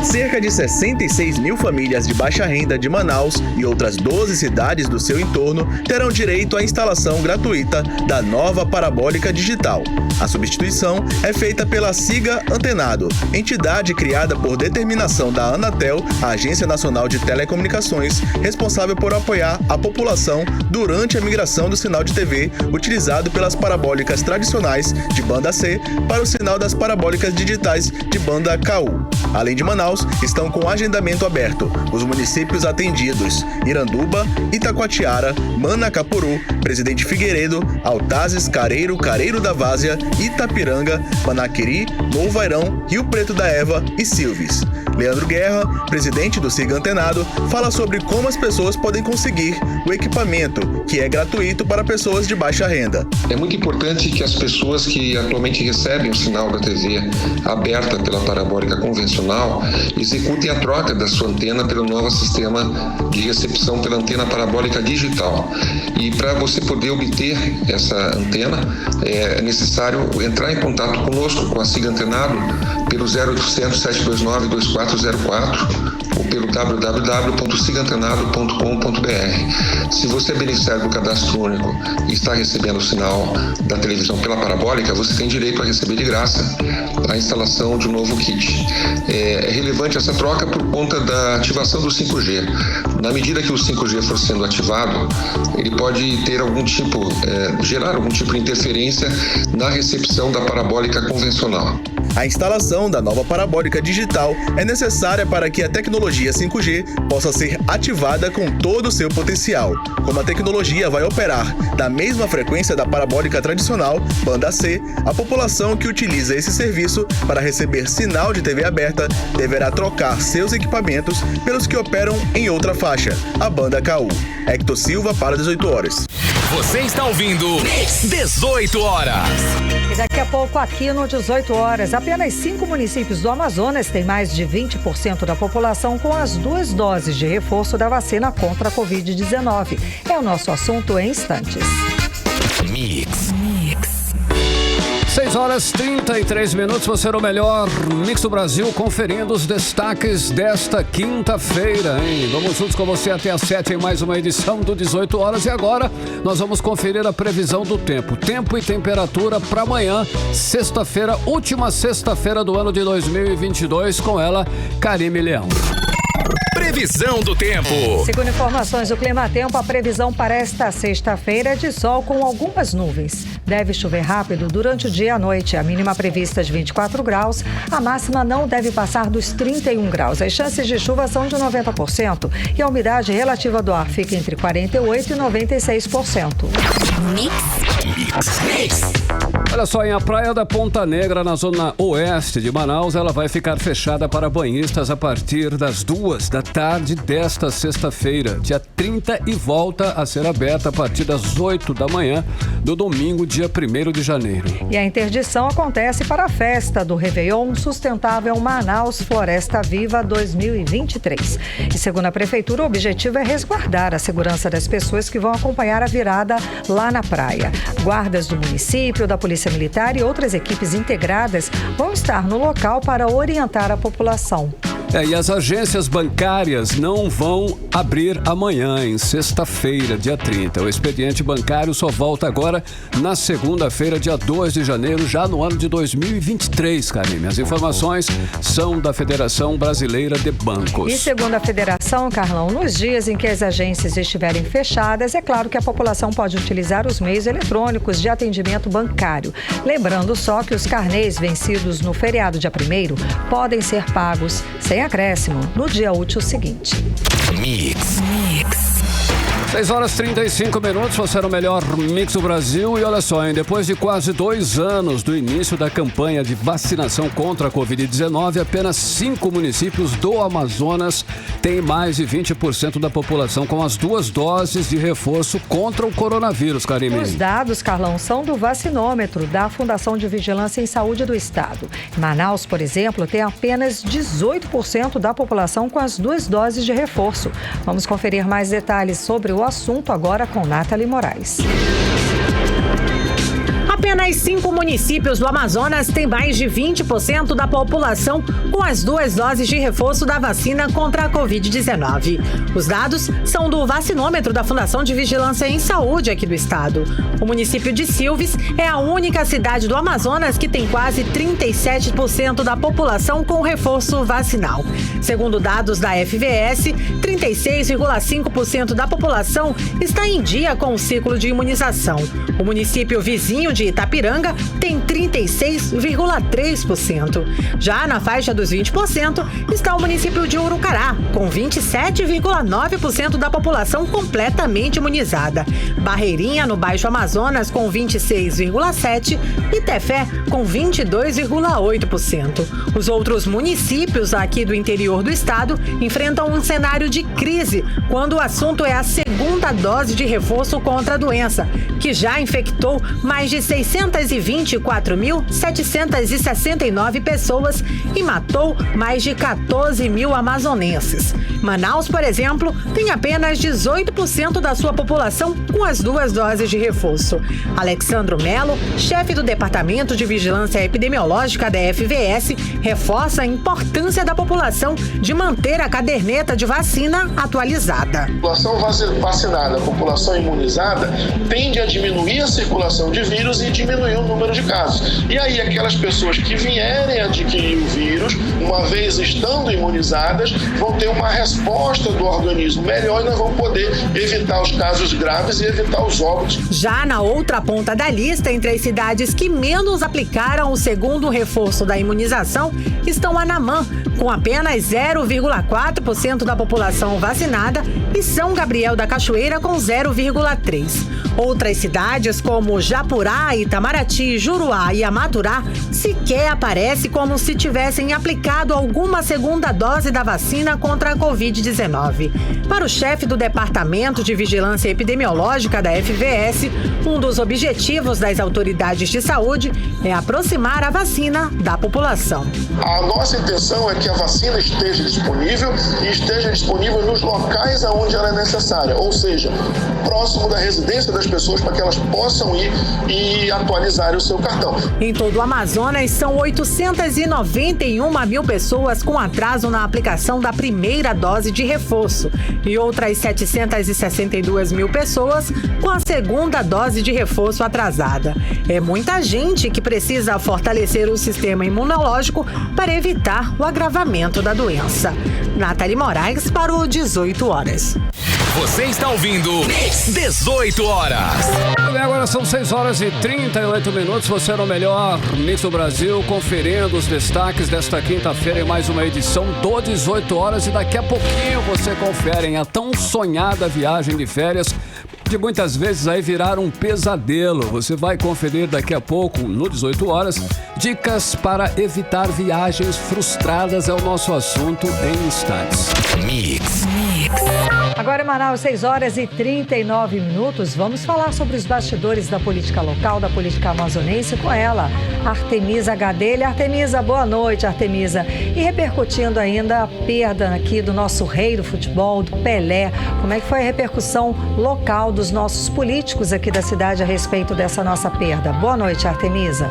Cerca de 66 mil famílias de baixa renda de Manaus e outras 12 cidades do seu entorno terão direito à instalação gratuita da nova parabólica digital. A substituição é feita pela Siga Antenado, entidade criada por determinação da Anatel, a Agência Nacional de Telecomunicações, responsável por apoiar a população durante a migração do sinal de TV utilizado pelas parabólicas tradicionais de banda C para o sinal das parabólicas digitais de banda KU. Além de Manaus, estão com agendamento aberto os municípios atendidos: Iranduba, Itacoatiara, Manacapuru, Presidente Figueiredo, Altazes, Careiro, Careiro da Várzea, Itapiranga, Manaquiri, Novo Airão, Rio Preto da Eva e Silves. Leandro Guerra, presidente do Siga Antenado, fala sobre como as pessoas podem conseguir o equipamento, que é gratuito para pessoas de baixa renda. É muito importante que as pessoas que atualmente recebem o sinal da TV aberta pela parabólica convencional executem a troca da sua antena pelo novo sistema de recepção pela antena parabólica digital. E para você poder obter essa antena, é necessário entrar em contato conosco, com a Siga Antenado, pelo 0800 729 2404 ou pelo www.sigantenado.com.br. Se você é beneficiário do cadastro único e está recebendo o sinal da televisão pela parabólica, você tem direito a receber de graça a instalação de um novo kit. É relevante essa troca por conta da ativação do 5G. Na medida que o 5G for sendo ativado, ele pode ter gerar algum tipo de interferência na recepção da parabólica convencional. A instalação da nova parabólica digital é necessária para que a tecnologia 5G possa ser ativada com todo o seu potencial. Como a tecnologia vai operar da mesma frequência da parabólica tradicional, banda C, a população que utiliza esse serviço para receber sinal de TV aberta deverá trocar seus equipamentos pelos que operam em outra faixa, a banda KU. Hector Silva para 18 horas. Você está ouvindo 18 horas. E daqui a pouco, aqui no 18 horas, apenas 5 municípios do Amazonas têm mais de 20% da população com as 2 doses de reforço da vacina contra a Covid-19. É o nosso assunto em instantes. Mix. 6 horas 33 minutos, você era o melhor Mix do Brasil, conferindo os destaques desta quinta-feira, hein? Vamos juntos com você até às 7 em mais uma edição do 18 horas. E agora nós vamos conferir a previsão do tempo. Tempo e temperatura para amanhã, sexta-feira, última sexta-feira do ano de 2022, com ela, Karime Leão. Previsão do tempo. Segundo informações do Climatempo, a previsão para esta sexta-feira é de sol com algumas nuvens. Deve chover rápido durante o dia e a noite. A mínima prevista de 24 graus, a máxima não deve passar dos 31 graus. As chances de chuva são de 90% e a umidade relativa do ar fica entre 48% e 96%. Mix. Olha só, a Praia da Ponta Negra, na zona oeste de Manaus, ela vai ficar fechada para banhistas a partir das 2 da tarde desta sexta-feira, dia 30, e volta a ser aberta a partir das 8 da manhã do domingo, dia 1º de janeiro. E a interdição acontece para a festa do Réveillon Sustentável Manaus Floresta Viva 2023. E segundo a Prefeitura, o objetivo é resguardar a segurança das pessoas que vão acompanhar a virada lá na praia. Guardas do município, da Polícia Militar e outras equipes integradas vão estar no local para orientar a população. E as agências bancárias não vão abrir amanhã, em sexta-feira, dia 30. O expediente bancário só volta agora na segunda-feira, dia 2 de janeiro, já no ano de 2023, Karime. As informações são da Federação Brasileira de Bancos. E segundo a Federação, Carlão, nos dias em que as agências estiverem fechadas, é claro que a população pode utilizar os meios eletrônicos de atendimento bancário. Lembrando só que os carnês vencidos no feriado dia 1º podem ser pagos sem acréscimo no dia útil seguinte. Mix. 6 horas 35 minutos, você era o melhor Mix do Brasil. E olha só, hein? Depois de quase 2 anos do início da campanha de vacinação contra a Covid-19, apenas 5 municípios do Amazonas têm mais de 20% da população com as 2 doses de reforço contra o coronavírus, Karime. Os dados, Carlão, são do vacinômetro da Fundação de Vigilância em Saúde do Estado. Manaus, por exemplo, tem apenas 18% da população com as 2 doses de reforço. Vamos conferir mais detalhes sobre o assunto agora com Nathalie Moraes. A Apenas 5 municípios do Amazonas têm mais de 20% da população com as 2 doses de reforço da vacina contra a Covid-19. Os dados são do vacinômetro da Fundação de Vigilância em Saúde aqui do estado. O município de Silves é a única cidade do Amazonas que tem quase 37% da população com reforço vacinal. Segundo dados da FVS, 36,5% da população está em dia com o ciclo de imunização. O município vizinho de Itapiranga tem 36,3%. Já na faixa dos 20% está o município de Urucará, com 27,9% da população completamente imunizada. Barreirinha, no Baixo Amazonas, com 26,7% e Tefé, com 22,8%. Os outros municípios aqui do interior do estado enfrentam um cenário de crise quando o assunto é a segunda dose de reforço contra a doença, que já infectou mais de 624.769 pessoas e matou mais de 14 mil amazonenses. Manaus, por exemplo, tem apenas 18% da sua população com as 2 doses de reforço. Alexandro Melo, chefe do Departamento de Vigilância Epidemiológica da FVS, reforça a importância da população de manter a caderneta de vacina atualizada. A população vacinada, a população imunizada, tende a diminuir a circulação de vírus e diminuir o número de casos. E aí, aquelas pessoas que vierem adquirir o vírus, uma vez estando imunizadas, vão ter uma resposta do organismo melhor e nós vamos poder evitar os casos graves e evitar os óbitos. Já na outra ponta da lista, entre as cidades que menos aplicaram o segundo reforço da imunização, estão Anamã, com apenas 0,4% da população vacinada, e São Gabriel da Cachoeira, com 0,3%. Outras cidades, como Japurá, Itamaraty, Juruá e Amaturá, sequer aparece como se tivessem aplicado alguma segunda dose da vacina contra a Covid-19. Para o chefe do Departamento de Vigilância Epidemiológica da FVS, um dos objetivos das autoridades de saúde é aproximar a vacina da população. A nossa intenção é que a vacina esteja disponível e esteja disponível nos locais onde ela é necessária, ou seja, próximo da residência das pessoas para que elas possam ir e atualizar o seu cartão. Em todo o Amazonas, são 891 mil pessoas com atraso na aplicação da primeira dose de reforço e outras 762 mil pessoas com a segunda dose de reforço atrasada. É muita gente que precisa fortalecer o sistema imunológico para evitar o agravamento da doença. Nathalie Moraes para o 18 horas. Você está ouvindo 18 horas. Agora são 6h38. Você no melhor Mix do Brasil, conferindo os destaques desta quinta-feira em mais uma edição do 18 horas. E daqui a pouquinho você confere a tão sonhada viagem de férias, que muitas vezes aí virar um pesadelo. Você vai conferir daqui a pouco, no 18 horas, dicas para evitar viagens frustradas. É o nosso assunto em instantes. Mix. Agora em Manaus, 6h39. Vamos falar sobre os bastidores da política local, da política amazonense, com ela, Artemisa Gadelha. Artemisa, boa noite, Artemisa. E repercutindo ainda a perda aqui do nosso rei do futebol, do Pelé. Como é que foi a repercussão local dos nossos políticos aqui da cidade a respeito dessa nossa perda? Boa noite, Artemisa.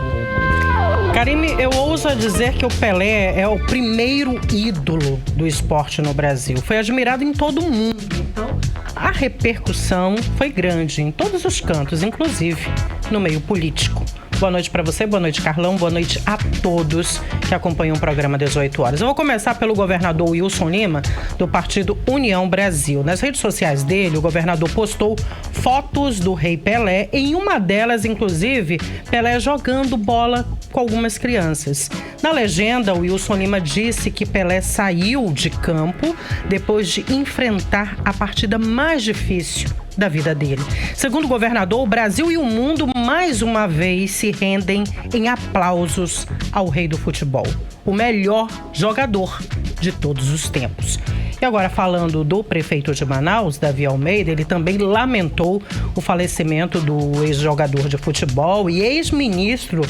Karime, eu ouso dizer que o Pelé é o primeiro ídolo do esporte no Brasil. Foi admirado em todo o mundo. Então, a repercussão foi grande em todos os cantos, inclusive no meio político. Boa noite para você, boa noite, Carlão, boa noite a todos que acompanham o programa 18 horas. Eu vou começar pelo governador Wilson Lima, do partido União Brasil. Nas redes sociais dele, o governador postou fotos do rei Pelé, em uma delas, inclusive, Pelé jogando bola com algumas crianças. Na legenda, o Wilson Lima disse que Pelé saiu de campo depois de enfrentar a partida mais difícil da vida dele. Segundo o governador, o Brasil e o mundo mais uma vez se rendem em aplausos ao rei do futebol, o melhor jogador de todos os tempos. E agora, falando do prefeito de Manaus, Davi Almeida, ele também lamentou o falecimento do ex-jogador de futebol e ex-ministro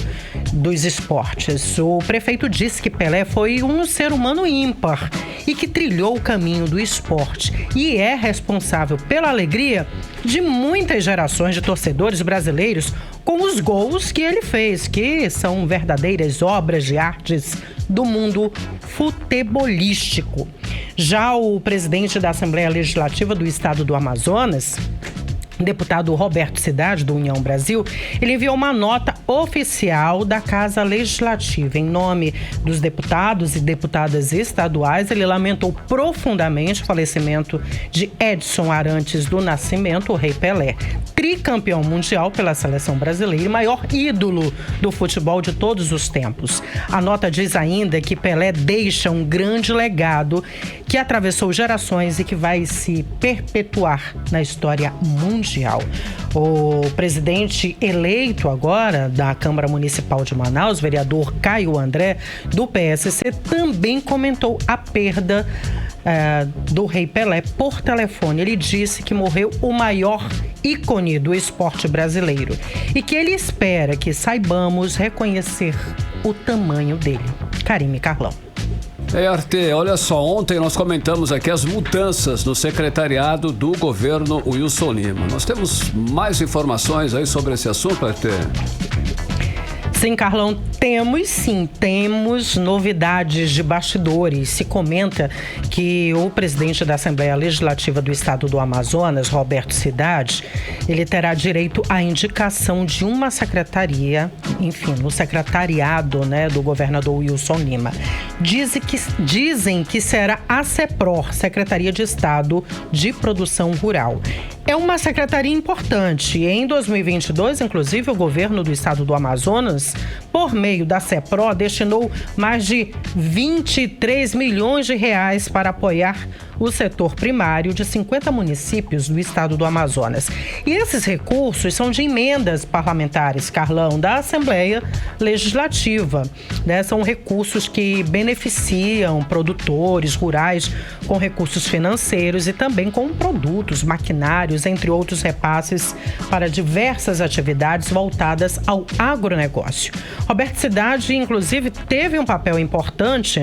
dos esportes. O prefeito disse que Pelé foi um ser humano ímpar e que trilhou o caminho do esporte e é responsável pela alegria de muitas gerações de torcedores brasileiros com os gols que ele fez, que são verdadeiras obras de artes do mundo futebolístico. Já o presidente da Assembleia Legislativa do Estado do Amazonas, deputado Roberto Cidade, do União Brasil, ele enviou uma nota oficial da Casa Legislativa. Em nome dos deputados e deputadas estaduais, ele lamentou profundamente o falecimento de Edson Arantes do Nascimento, o Rei Pelé, tricampeão mundial pela seleção brasileira e maior ídolo do futebol de todos os tempos. A nota diz ainda que Pelé deixa um grande legado que atravessou gerações e que vai se perpetuar na história mundial. O presidente eleito agora da Câmara Municipal de Manaus, vereador Caio André, do PSC, também comentou a perda do Rei Pelé por telefone. Ele disse que morreu o maior ícone do esporte brasileiro e que ele espera que saibamos reconhecer o tamanho dele. Karime Carlão. Arte, olha só, ontem nós comentamos aqui as mudanças no secretariado do governo Wilson Lima. Nós temos mais informações aí sobre esse assunto, Arte? Sim, Carlão, temos novidades de bastidores. Se comenta que o presidente da Assembleia Legislativa do Estado do Amazonas, Roberto Cidade, ele terá direito à indicação de uma secretaria, enfim, no secretariado, do governador Wilson Lima. Dizem que será a CEPROR, Secretaria de Estado de Produção Rural. É uma secretaria importante. Em 2022, inclusive, o governo do estado do Amazonas, por meio da CEPRO, destinou mais de 23 milhões de reais para apoiar o setor primário de 50 municípios do estado do Amazonas. E esses recursos são de emendas parlamentares, Carlão, da Assembleia Legislativa. São recursos que beneficiam produtores rurais com recursos financeiros e também com produtos, maquinários, entre outros repasses para diversas atividades voltadas ao agronegócio. Roberto Cidade, inclusive, teve um papel importante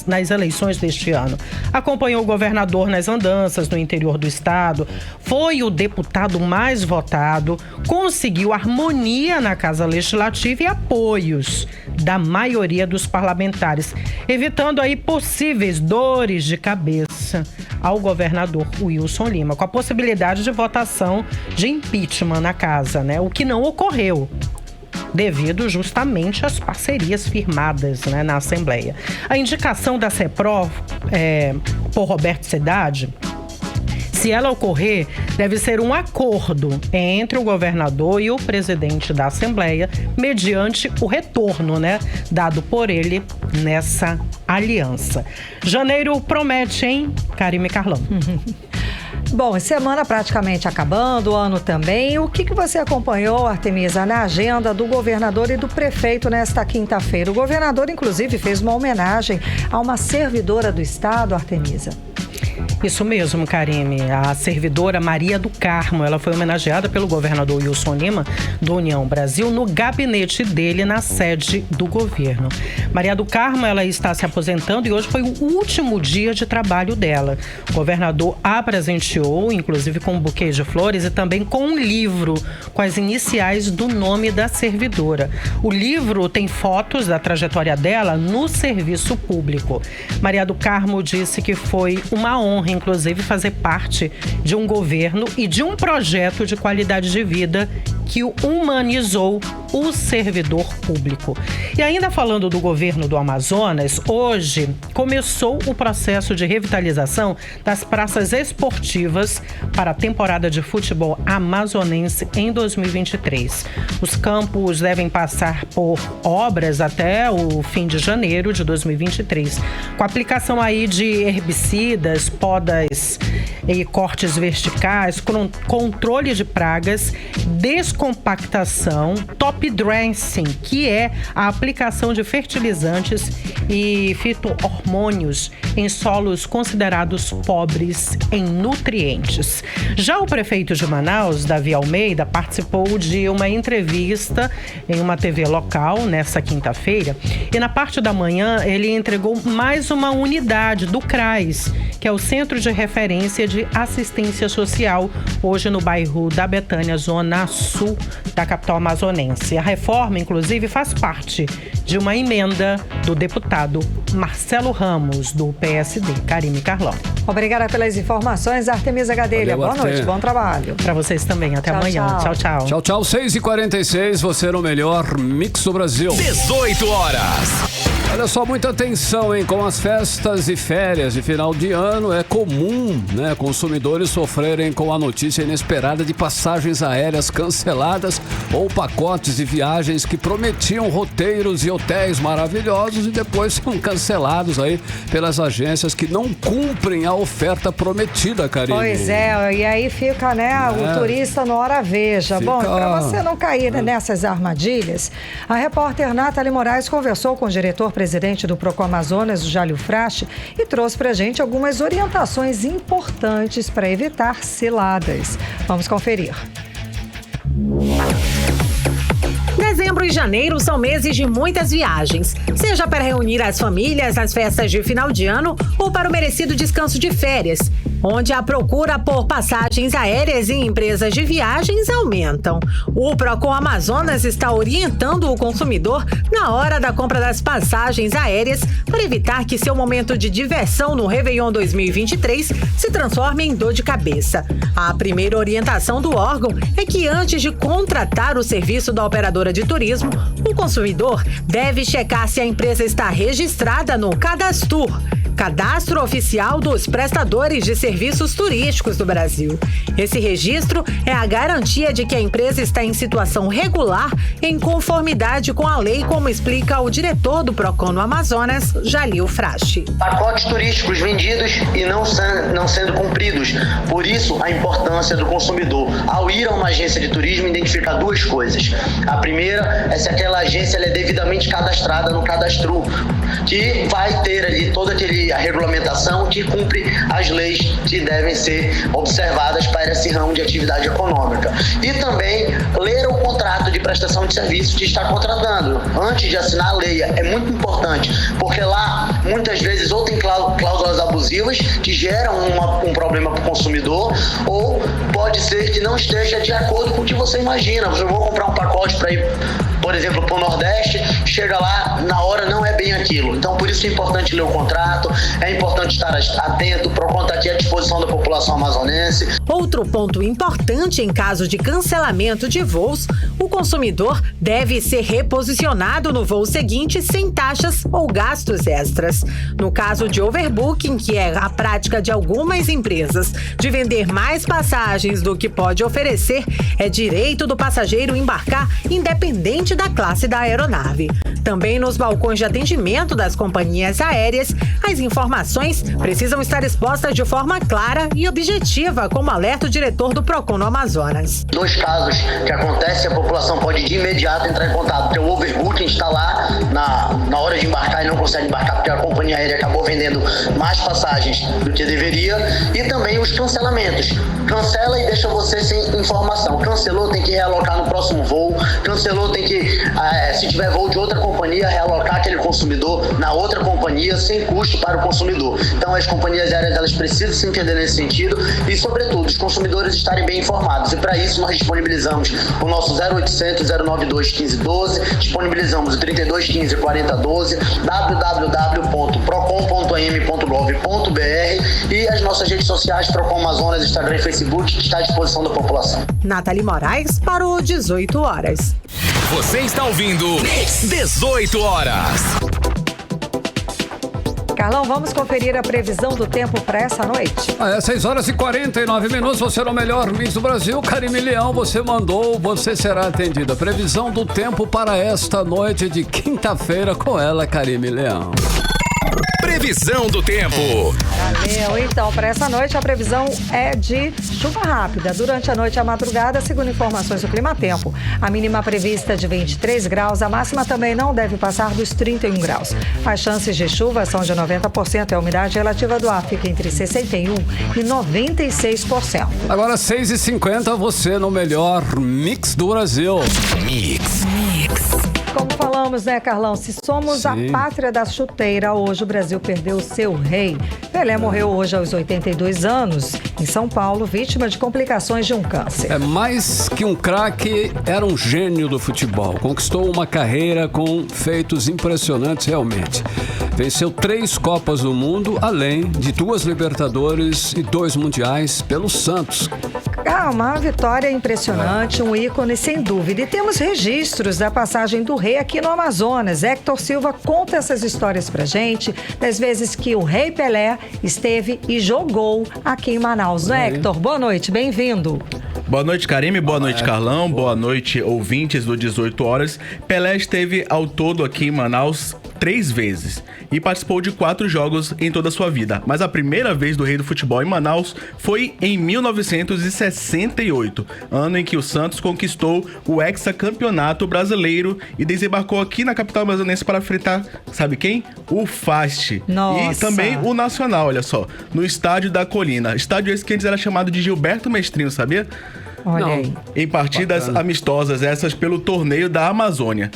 nas eleições deste ano. Acompanhou o governador nas andanças no interior do estado, foi o deputado mais votado, conseguiu harmonia na Casa Legislativa e apoios da maioria dos parlamentares, evitando aí possíveis dores de cabeça ao governador Wilson Lima, com a possibilidade de votação de impeachment na casa, o que não ocorreu, devido justamente às parcerias firmadas na Assembleia. A indicação da CEPRO por Roberto Cidade, se ela ocorrer, deve ser um acordo entre o governador e o presidente da Assembleia, mediante o retorno, dado por ele nessa aliança. Janeiro promete, hein, Karime Carlão? Bom, semana praticamente acabando, ano também. O que você acompanhou, Artemisa, na agenda do governador e do prefeito nesta quinta-feira? O governador, inclusive, fez uma homenagem a uma servidora do estado, Artemisa. Isso mesmo, Karime. A servidora Maria do Carmo, ela foi homenageada pelo governador Wilson Lima, do União Brasil, no gabinete dele, na sede do governo. Maria do Carmo, ela está se aposentando e hoje foi o último dia de trabalho dela. O governador a presenteou, inclusive com um buquê de flores e também com um livro com as iniciais do nome da servidora. O livro tem fotos da trajetória dela no serviço público. Maria do Carmo disse que foi uma honra, inclusive, fazer parte de um governo e de um projeto de qualidade de vida que humanizou o servidor público. E ainda falando do governo do Amazonas, hoje começou o processo de revitalização das praças esportivas para a temporada de futebol amazonense em 2023. Os campos devem passar por obras até o fim de janeiro de 2023, com aplicação aí de herbicidas, podas e cortes verticais, controle de pragas, descompactação, top dressing, que é a aplicação de fertilizantes e fito-hormônios em solos considerados pobres em nutrientes. Já o prefeito de Manaus, Davi Almeida, participou de uma entrevista em uma TV local nesta quinta-feira e na parte da manhã ele entregou mais uma unidade do CRAS, que é o Centro de Referência de Assistência Social, hoje no bairro da Betânia, zona sul da capital amazonense. A reforma, inclusive, faz parte de uma emenda do deputado Marcelo Ramos, do PSD. Karine Carlão. Obrigada pelas informações, Artemisa Gadelha. Boa noite, bom trabalho. Para vocês também. Até amanhã. Tchau, tchau. Tchau, tchau. 6h46, você no melhor mix do Brasil. 18 horas. Olha só, muita atenção, hein? Com as festas e férias de final de ano, é comum, né, consumidores sofrerem com a notícia inesperada de passagens aéreas canceladas ou pacotes de viagens que prometiam roteiros e hotéis maravilhosos e depois são cancelados aí pelas agências que não cumprem a oferta prometida, Karine. Pois é, e aí fica, né, o turista na hora veja. Bom, para você não cair nessas armadilhas, a repórter Nathalie Moraes conversou com o diretor-presidente do Procon Amazonas, o Jálio Fraschi, e trouxe pra gente algumas orientações importantes para evitar ciladas. Vamos conferir. Dezembro e janeiro são meses de muitas viagens, seja para reunir as famílias nas festas de final de ano ou para o merecido descanso de férias, onde a procura por passagens aéreas em empresas de viagens aumentam. O Procon Amazonas está orientando o consumidor na hora da compra das passagens aéreas para evitar que seu momento de diversão no Réveillon 2023 se transforme em dor de cabeça. A primeira orientação do órgão é que antes de contratar o serviço da operadora de turismo, o consumidor deve checar se a empresa está registrada no Cadastur, Cadastro Oficial dos Prestadores de Serviços Turísticos do Brasil. Esse registro é a garantia de que a empresa está em situação regular, em conformidade com a lei, como explica o diretor do Procon no Amazonas, Jálio Fraschi. Pacotes turísticos vendidos e não sendo cumpridos. Por isso, a importância do consumidor, ao ir a uma agência de turismo, identificar duas coisas. A primeira é se aquela agência é devidamente cadastrada no Cadastro, que vai ter ali toda a regulamentação que cumpre as leis que devem ser observadas para esse ramo de atividade econômica. E também ler o contrato de prestação de serviço que está contratando. Antes de assinar a lei, é muito importante, porque lá, muitas vezes, ou tem cláusulas abusivas que geram um problema para o consumidor, ou pode ser que não esteja de acordo com o que você imagina. Você vai comprar um pacote para ir, por exemplo, para o Nordeste, chega lá, na hora não é bem aquilo. Então, por isso é importante ler o contrato, é importante estar atento, o Procon está aqui à disposição da população amazonense. Outro ponto importante em caso de cancelamento de voos, o consumidor deve ser reposicionado no voo seguinte sem taxas ou gastos extras. No caso de overbooking, que é a prática de algumas empresas de vender mais passagens do que pode oferecer, é direito do passageiro embarcar independente da classe da aeronave. Também nos balcões de atendimento das companhias aéreas, as informações precisam estar expostas de forma clara e objetiva, como alerta o diretor do Procon no Amazonas. Dois casos que acontecem, a população pode de imediato entrar em contato, porque o overbooking está lá na hora de embarcar e não consegue embarcar porque a companhia aérea acabou vendendo mais passagens do que deveria, e também os cancelamentos. Cancela e deixa você sem informação. Cancelou, tem que realocar no próximo voo. Cancelou, tem que, se tiver voo de outra companhia, realocar aquele consumidor na outra companhia sem custo para o consumidor. Então, as companhias aéreas, elas precisam se entender nesse sentido e, sobretudo, os consumidores estarem bem informados. E, para isso, nós disponibilizamos o nosso 0800 092 1512, disponibilizamos o 32 15 40 12, www.procon.am.gov.br e as nossas redes sociais, Procon Amazonas, Instagram e Facebook, que está à disposição da população. Nathalie Moraes para o 18 horas. Você está ouvindo 18 horas. Carlão, vamos conferir a previsão do tempo para essa noite? 6h49, você no melhor mix do Brasil. Karine Leão, você mandou, você será atendida. Previsão do tempo para esta noite de quinta-feira com ela, Karine Leão. Previsão do tempo. Valeu. Então, para essa noite, a previsão é de chuva rápida. Durante a noite e a madrugada, segundo informações do Climatempo. A mínima prevista é de 23 graus, a máxima também não deve passar dos 31 graus. As chances de chuva são de 90% e a umidade relativa do ar fica entre 61% e 96%. Agora 6h50, você no melhor mix do Brasil. Mix. Como falamos, né, Carlão? Se somos a pátria da chuteira, hoje o Brasil perdeu o seu rei. Pelé morreu hoje aos 82 anos, em São Paulo, vítima de complicações de um câncer. É mais que um craque, era um gênio do futebol. Conquistou uma carreira com feitos impressionantes realmente. Venceu 3 Copas do Mundo, além de 2 Libertadores e 2 Mundiais pelo Santos. Uma vitória impressionante, um ícone sem dúvida. E temos registros da passagem do rei aqui no Amazonas. Hector Silva conta essas histórias pra gente, das vezes que o rei Pelé esteve e jogou aqui em Manaus. Não é, Hector? Boa noite, bem-vindo. Boa noite, Karime. Boa noite, Carlão. Boa noite, ouvintes do 18 Horas. Pelé esteve ao todo aqui em Manaus 3 vezes e participou de 4 jogos em toda a sua vida. Mas a primeira vez do rei do futebol em Manaus foi em 1968, ano em que o Santos conquistou o hexacampeonato brasileiro e desembarcou aqui na capital amazonense para enfrentar, sabe quem? O Fast. Nossa. E também o Nacional, olha só, no Estádio da Colina. Estádio esse que antes era chamado de Gilberto Mestrinho, sabia? Olha aí. Em partidas amistosas, essas pelo torneio da Amazônia.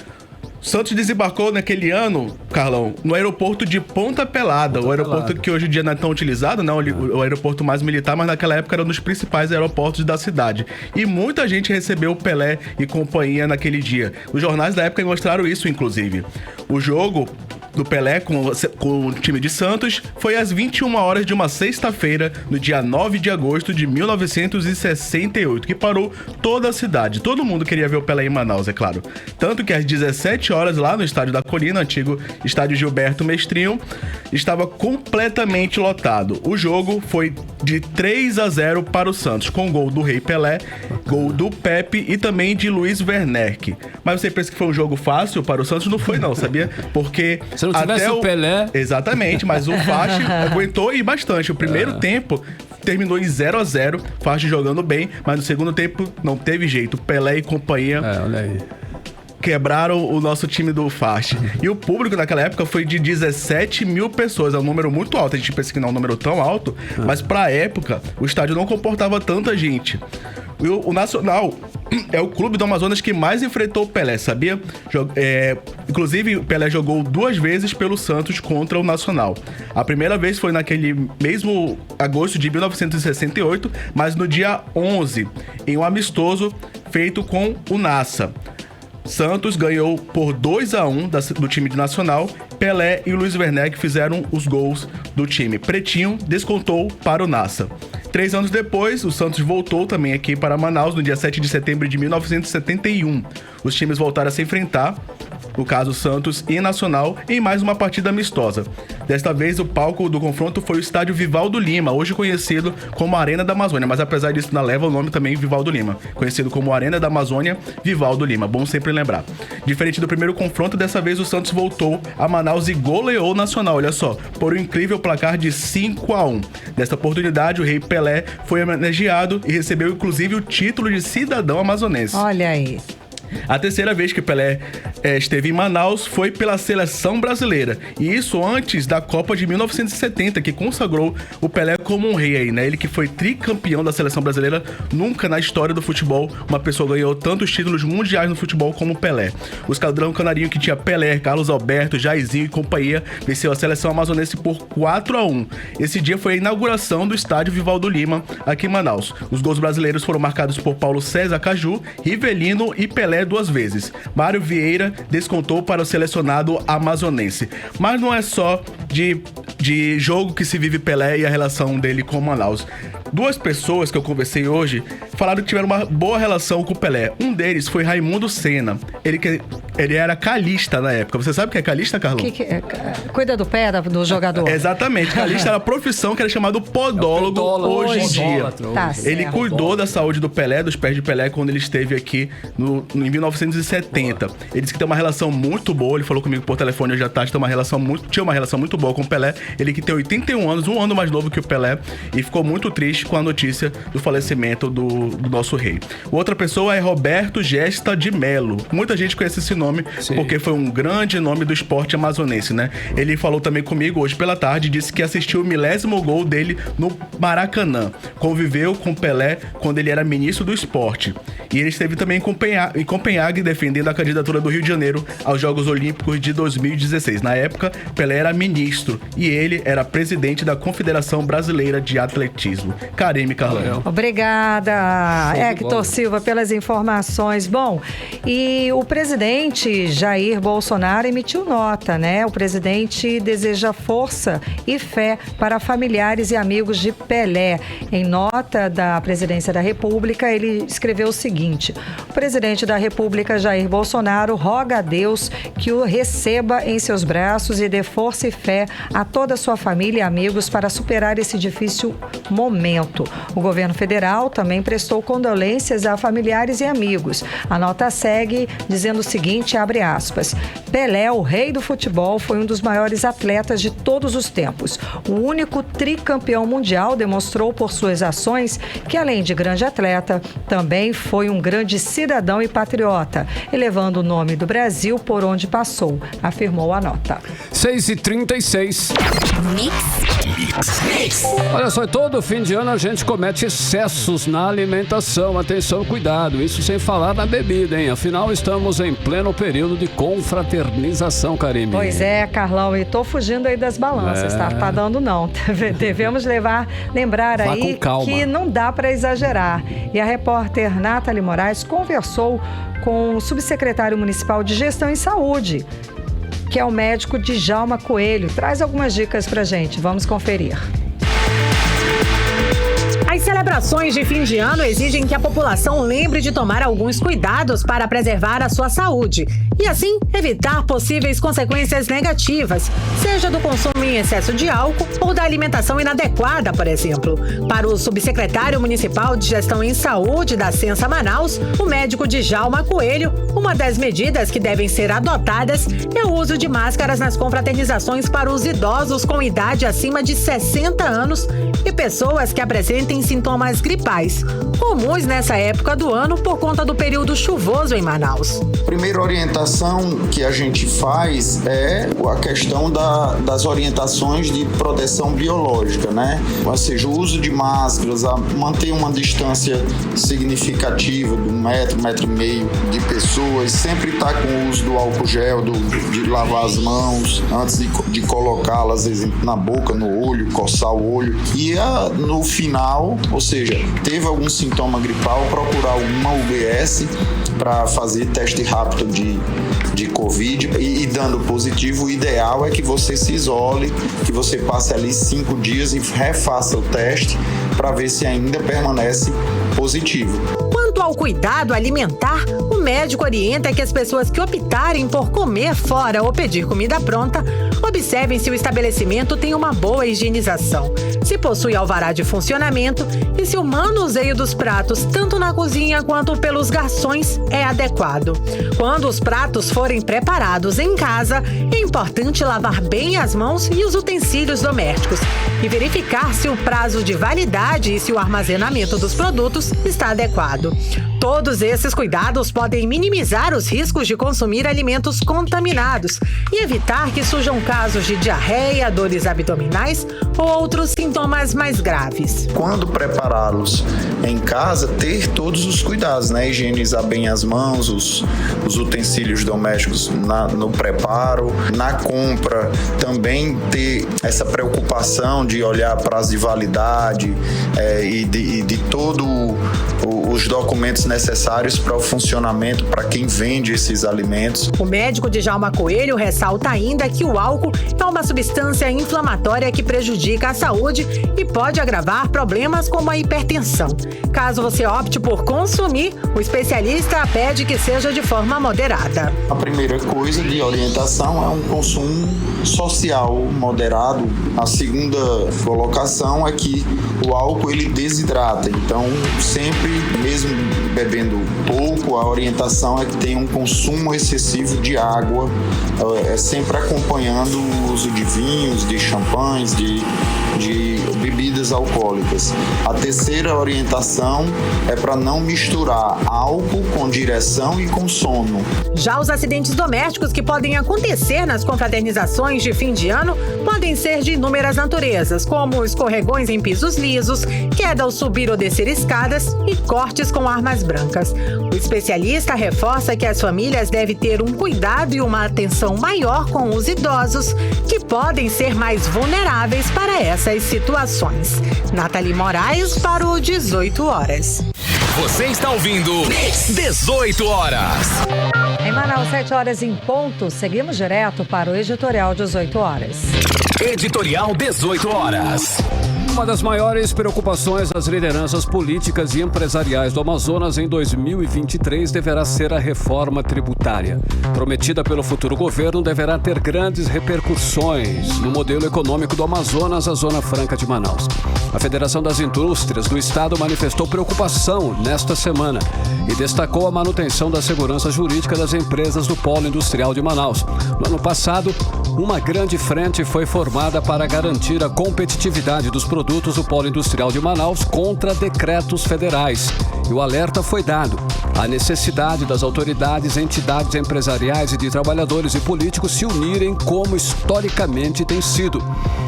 Santos desembarcou naquele ano, Carlão, no aeroporto de Ponta Pelada, o aeroporto que hoje em dia não é tão utilizado, não, o aeroporto mais militar, mas naquela época era um dos principais aeroportos da cidade. E muita gente recebeu o Pelé e companhia naquele dia. Os jornais da época mostraram isso, inclusive. O jogo do Pelé com o time de Santos foi às 21 horas de uma sexta-feira, no dia 9 de agosto de 1968, que parou toda a cidade. Todo mundo queria ver o Pelé em Manaus, é claro. Tanto que às 17 horas, lá no Estádio da Colina, antigo Estádio Gilberto Mestrinho, estava completamente lotado. O jogo foi de 3-0 para o Santos, com gol do Rei Pelé, gol do Pepe e também de Luiz Werneck. Mas você pensa que foi um jogo fácil para o Santos? Não foi não, sabia? Porque se não tivesse o Pelé... Exatamente, mas o Fast aguentou e bastante. O primeiro tempo terminou em 0-0, Fast jogando bem, mas no segundo tempo não teve jeito. Pelé e companhia... olha aí. Quebraram o nosso time do Fast. E o público naquela época foi de 17 mil pessoas. É um número muito alto. A gente pensa que não é um número tão alto, mas pra época, o estádio não comportava tanta gente. O Nacional é o clube do Amazonas que mais enfrentou o Pelé, sabia? Inclusive, o Pelé jogou 2 vezes pelo Santos contra o Nacional. A primeira vez foi naquele mesmo agosto de 1968, mas no dia 11, em um amistoso feito com o Nassa. Santos ganhou por 2-1 do time de Nacional. Pelé e Luiz Werneck fizeram os gols do time. Pretinho descontou para o Nassa. 3 anos depois, o Santos voltou também aqui para Manaus, no dia 7 de setembro de 1971. Os times voltaram a se enfrentar, no caso Santos e Nacional, em mais uma partida amistosa. Desta vez, o palco do confronto foi o estádio Vivaldo Lima, hoje conhecido como Arena da Amazônia, mas apesar disso ainda leva o nome também Vivaldo Lima, conhecido como Arena da Amazônia, Vivaldo Lima, bom sempre lembrar. Diferente do primeiro confronto, dessa vez o Santos voltou a Manaus e goleou o Nacional, olha só, por um incrível placar de 5-1. Desta oportunidade, o Rei Pelé foi homenageado e recebeu inclusive o título de cidadão amazonense. Olha aí. A terceira vez que Pelé esteve em Manaus foi pela seleção brasileira. E isso antes da Copa de 1970, que consagrou o Pelé como um rei aí, né? Ele que foi tricampeão da seleção brasileira. Nunca na história do futebol uma pessoa ganhou tantos títulos mundiais no futebol como o Pelé. O esquadrão canarinho que tinha Pelé, Carlos Alberto, Jairzinho e companhia venceu a seleção amazonense por 4-1. Esse dia foi a inauguração do estádio Vivaldo Lima, aqui em Manaus. Os gols brasileiros foram marcados por Paulo César Caju, Rivelino e Pelé 2 vezes. Mário Vieira descontou para o selecionado amazonense. Mas não é só de jogo que se vive Pelé e a relação dele com Manaus. 2 pessoas que eu conversei hoje falaram que tiveram uma boa relação com o Pelé. Um deles foi Raimundo Senna. Ele que ele era calista na época. Você sabe o que é calista, Carlão? Cuida do pé do jogador. Exatamente. Calista era a profissão que era chamado podólogo hoje em dia. Tá ele certo. cuidou da saúde do Pelé, dos pés de Pelé, quando ele esteve aqui em 1970. Ele disse que tem uma relação muito boa. Ele falou comigo por telefone hoje à tarde, tinha uma relação muito boa com o Pelé. Ele que tem 81 anos, um ano mais novo que o Pelé, e ficou muito triste com a notícia do falecimento do nosso rei. Outra pessoa é Roberto Gesta de Melo. Muita gente conhece esse nome, porque foi um grande nome do esporte amazonense, né? Ele falou também comigo hoje pela tarde, disse que assistiu o 10º gol dele no Maracanã. Conviveu com Pelé quando ele era ministro do esporte. E ele esteve também em Copenhague defendendo a candidatura do Rio de Janeiro aos Jogos Olímpicos de 2016. Na época, Pelé era ministro e ele era presidente da Confederação Brasileira de Atletismo. Karime Carlão. Obrigada, Hector Silva, pelas informações. Bom, e o presidente Jair Bolsonaro emitiu nota, né? O presidente deseja força e fé para familiares e amigos de Pelé. Em nota da Presidência da República, ele escreveu o seguinte: o presidente da República, Jair Bolsonaro, roga a Deus que o receba em seus braços e dê força e fé a toda a sua família e amigos para superar esse difícil momento. O governo federal também prestou condolências a familiares e amigos. A nota segue dizendo o seguinte, abre aspas: Pelé, o rei do futebol, foi um dos maiores atletas de todos os tempos. O único tricampeão mundial, demonstrou por suas ações que, além de grande atleta, também foi um grande cidadão e patriota, elevando o nome do Brasil por onde passou, afirmou a nota. 6h36. Olha só, todo fim de ano a gente comete excessos na alimentação. Atenção, cuidado, isso sem falar na bebida, hein? Afinal, estamos em pleno período de confraternização, Karime. Pois é, Carlão, e tô fugindo aí das balanças, tá dando não. Devemos lembrar aí que não dá para exagerar. E a repórter Nathalie Moraes conversou com o subsecretário municipal de Gestão em Saúde, que é o médico Djalma Coelho. Traz algumas dicas pra gente, vamos conferir. As celebrações de fim de ano exigem que a população lembre de tomar alguns cuidados para preservar a sua saúde e, assim, evitar possíveis consequências negativas, seja do consumo em excesso de álcool ou da alimentação inadequada, por exemplo. Para o subsecretário municipal de Gestão em Saúde da Censa Manaus, o médico Djalma Coelho, uma das medidas que devem ser adotadas é o uso de máscaras nas confraternizações para os idosos com idade acima de 60 anos e pessoas que apresentem sintomas gripais, comuns nessa época do ano por conta do período chuvoso em Manaus. Primeira orientação que a gente faz é a questão das orientações de proteção biológica, né? Ou seja, o uso de máscaras, manter uma distância significativa de 1 metro, 1,5 metros de pessoas, sempre estar com o uso do álcool gel, de lavar as mãos antes de colocá-las, às vezes, na boca, no olho, coçar o olho. E no final, ou seja, teve algum sintoma gripal, procurar uma UBS para fazer teste rápido de Covid e dando positivo, o ideal é que você se isole, que você passe ali 5 dias e refaça o teste para ver se ainda permanece positivo. Quanto ao cuidado alimentar, o médico orienta que as pessoas que optarem por comer fora ou pedir comida pronta, observem se o estabelecimento tem uma boa higienização, se possui alvará de funcionamento e se o manuseio dos pratos, tanto na cozinha quanto pelos garçons, é adequado. Quando os pratos forem preparados em casa, é importante lavar bem as mãos e os utensílios domésticos e verificar se o prazo de validade e se o armazenamento dos produtos está adequado. Todos esses cuidados podem minimizar os riscos de consumir alimentos contaminados e evitar que surjam casos de diarreia, dores abdominais ou outros sintomas mais graves. Quando prepará-los em casa, ter todos os cuidados, né? Higienizar bem as mãos, os utensílios domésticos no preparo, na compra, também ter essa preocupação de olhar prazo de validade e de todos os documentos necessários para o funcionamento, para quem vende esses alimentos. O médico Djalma Coelho ressalta ainda que o álcool é uma substância inflamatória que prejudica a saúde saúde e pode agravar problemas como a hipertensão. Caso você opte por consumir, o especialista pede que seja de forma moderada. A primeira coisa de orientação é um consumo social moderado. A segunda colocação é que o álcool ele desidrata, então sempre, mesmo bebendo pouco, a orientação é que tenha um consumo excessivo de água, sempre acompanhando o uso de vinhos, de champanhes, de bebidas alcoólicas. A terceira orientação é para não misturar álcool com direção e com sono. Já os acidentes domésticos que podem acontecer nas confraternizações de fim de ano podem ser de inúmeras naturezas, como escorregões em pisos lisos, queda ao subir ou descer escadas e cortes com armas brancas. O especialista reforça que as famílias devem ter um cuidado e uma atenção maior com os idosos, que podem ser mais vulneráveis para essas situações. Nathalie Moraes para o 18 horas. Você está ouvindo 18 horas. Em Manaus, 7 horas em ponto, seguimos direto para o editorial 18 horas. Editorial 18 horas. Uma das maiores preocupações das lideranças políticas e empresariais do Amazonas em 2023 deverá ser a reforma tributária. Prometida pelo futuro governo, deverá ter grandes repercussões no modelo econômico do Amazonas, a Zona Franca de Manaus. A Federação das Indústrias do Estado manifestou preocupação nesta semana e destacou a manutenção da segurança jurídica das empresas do Polo Industrial de Manaus. No ano passado, uma grande frente foi formada para garantir a competitividade dos produtos do Polo Industrial de Manaus contra decretos federais. E o alerta foi dado à necessidade das autoridades, entidades empresariais e de trabalhadores e políticos se unirem como historicamente tem sido.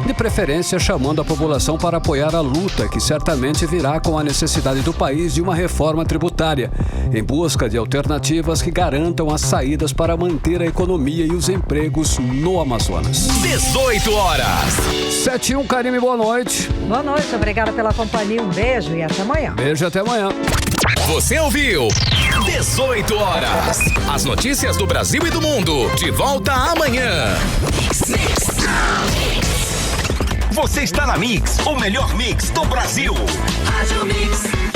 De preferência, chamando a população para apoiar a luta, que certamente virá com a necessidade do país de uma reforma tributária, em busca de alternativas que garantam as saídas para manter a economia e os empregos no Amazonas. 18 horas. 7-1, Karime, boa noite. Boa noite, obrigada pela companhia, um beijo e até amanhã. Beijo, até amanhã. Você ouviu 18 horas. As notícias do Brasil e do mundo. De volta amanhã. Você está na Mix, o melhor mix do Brasil. Rádio Mix.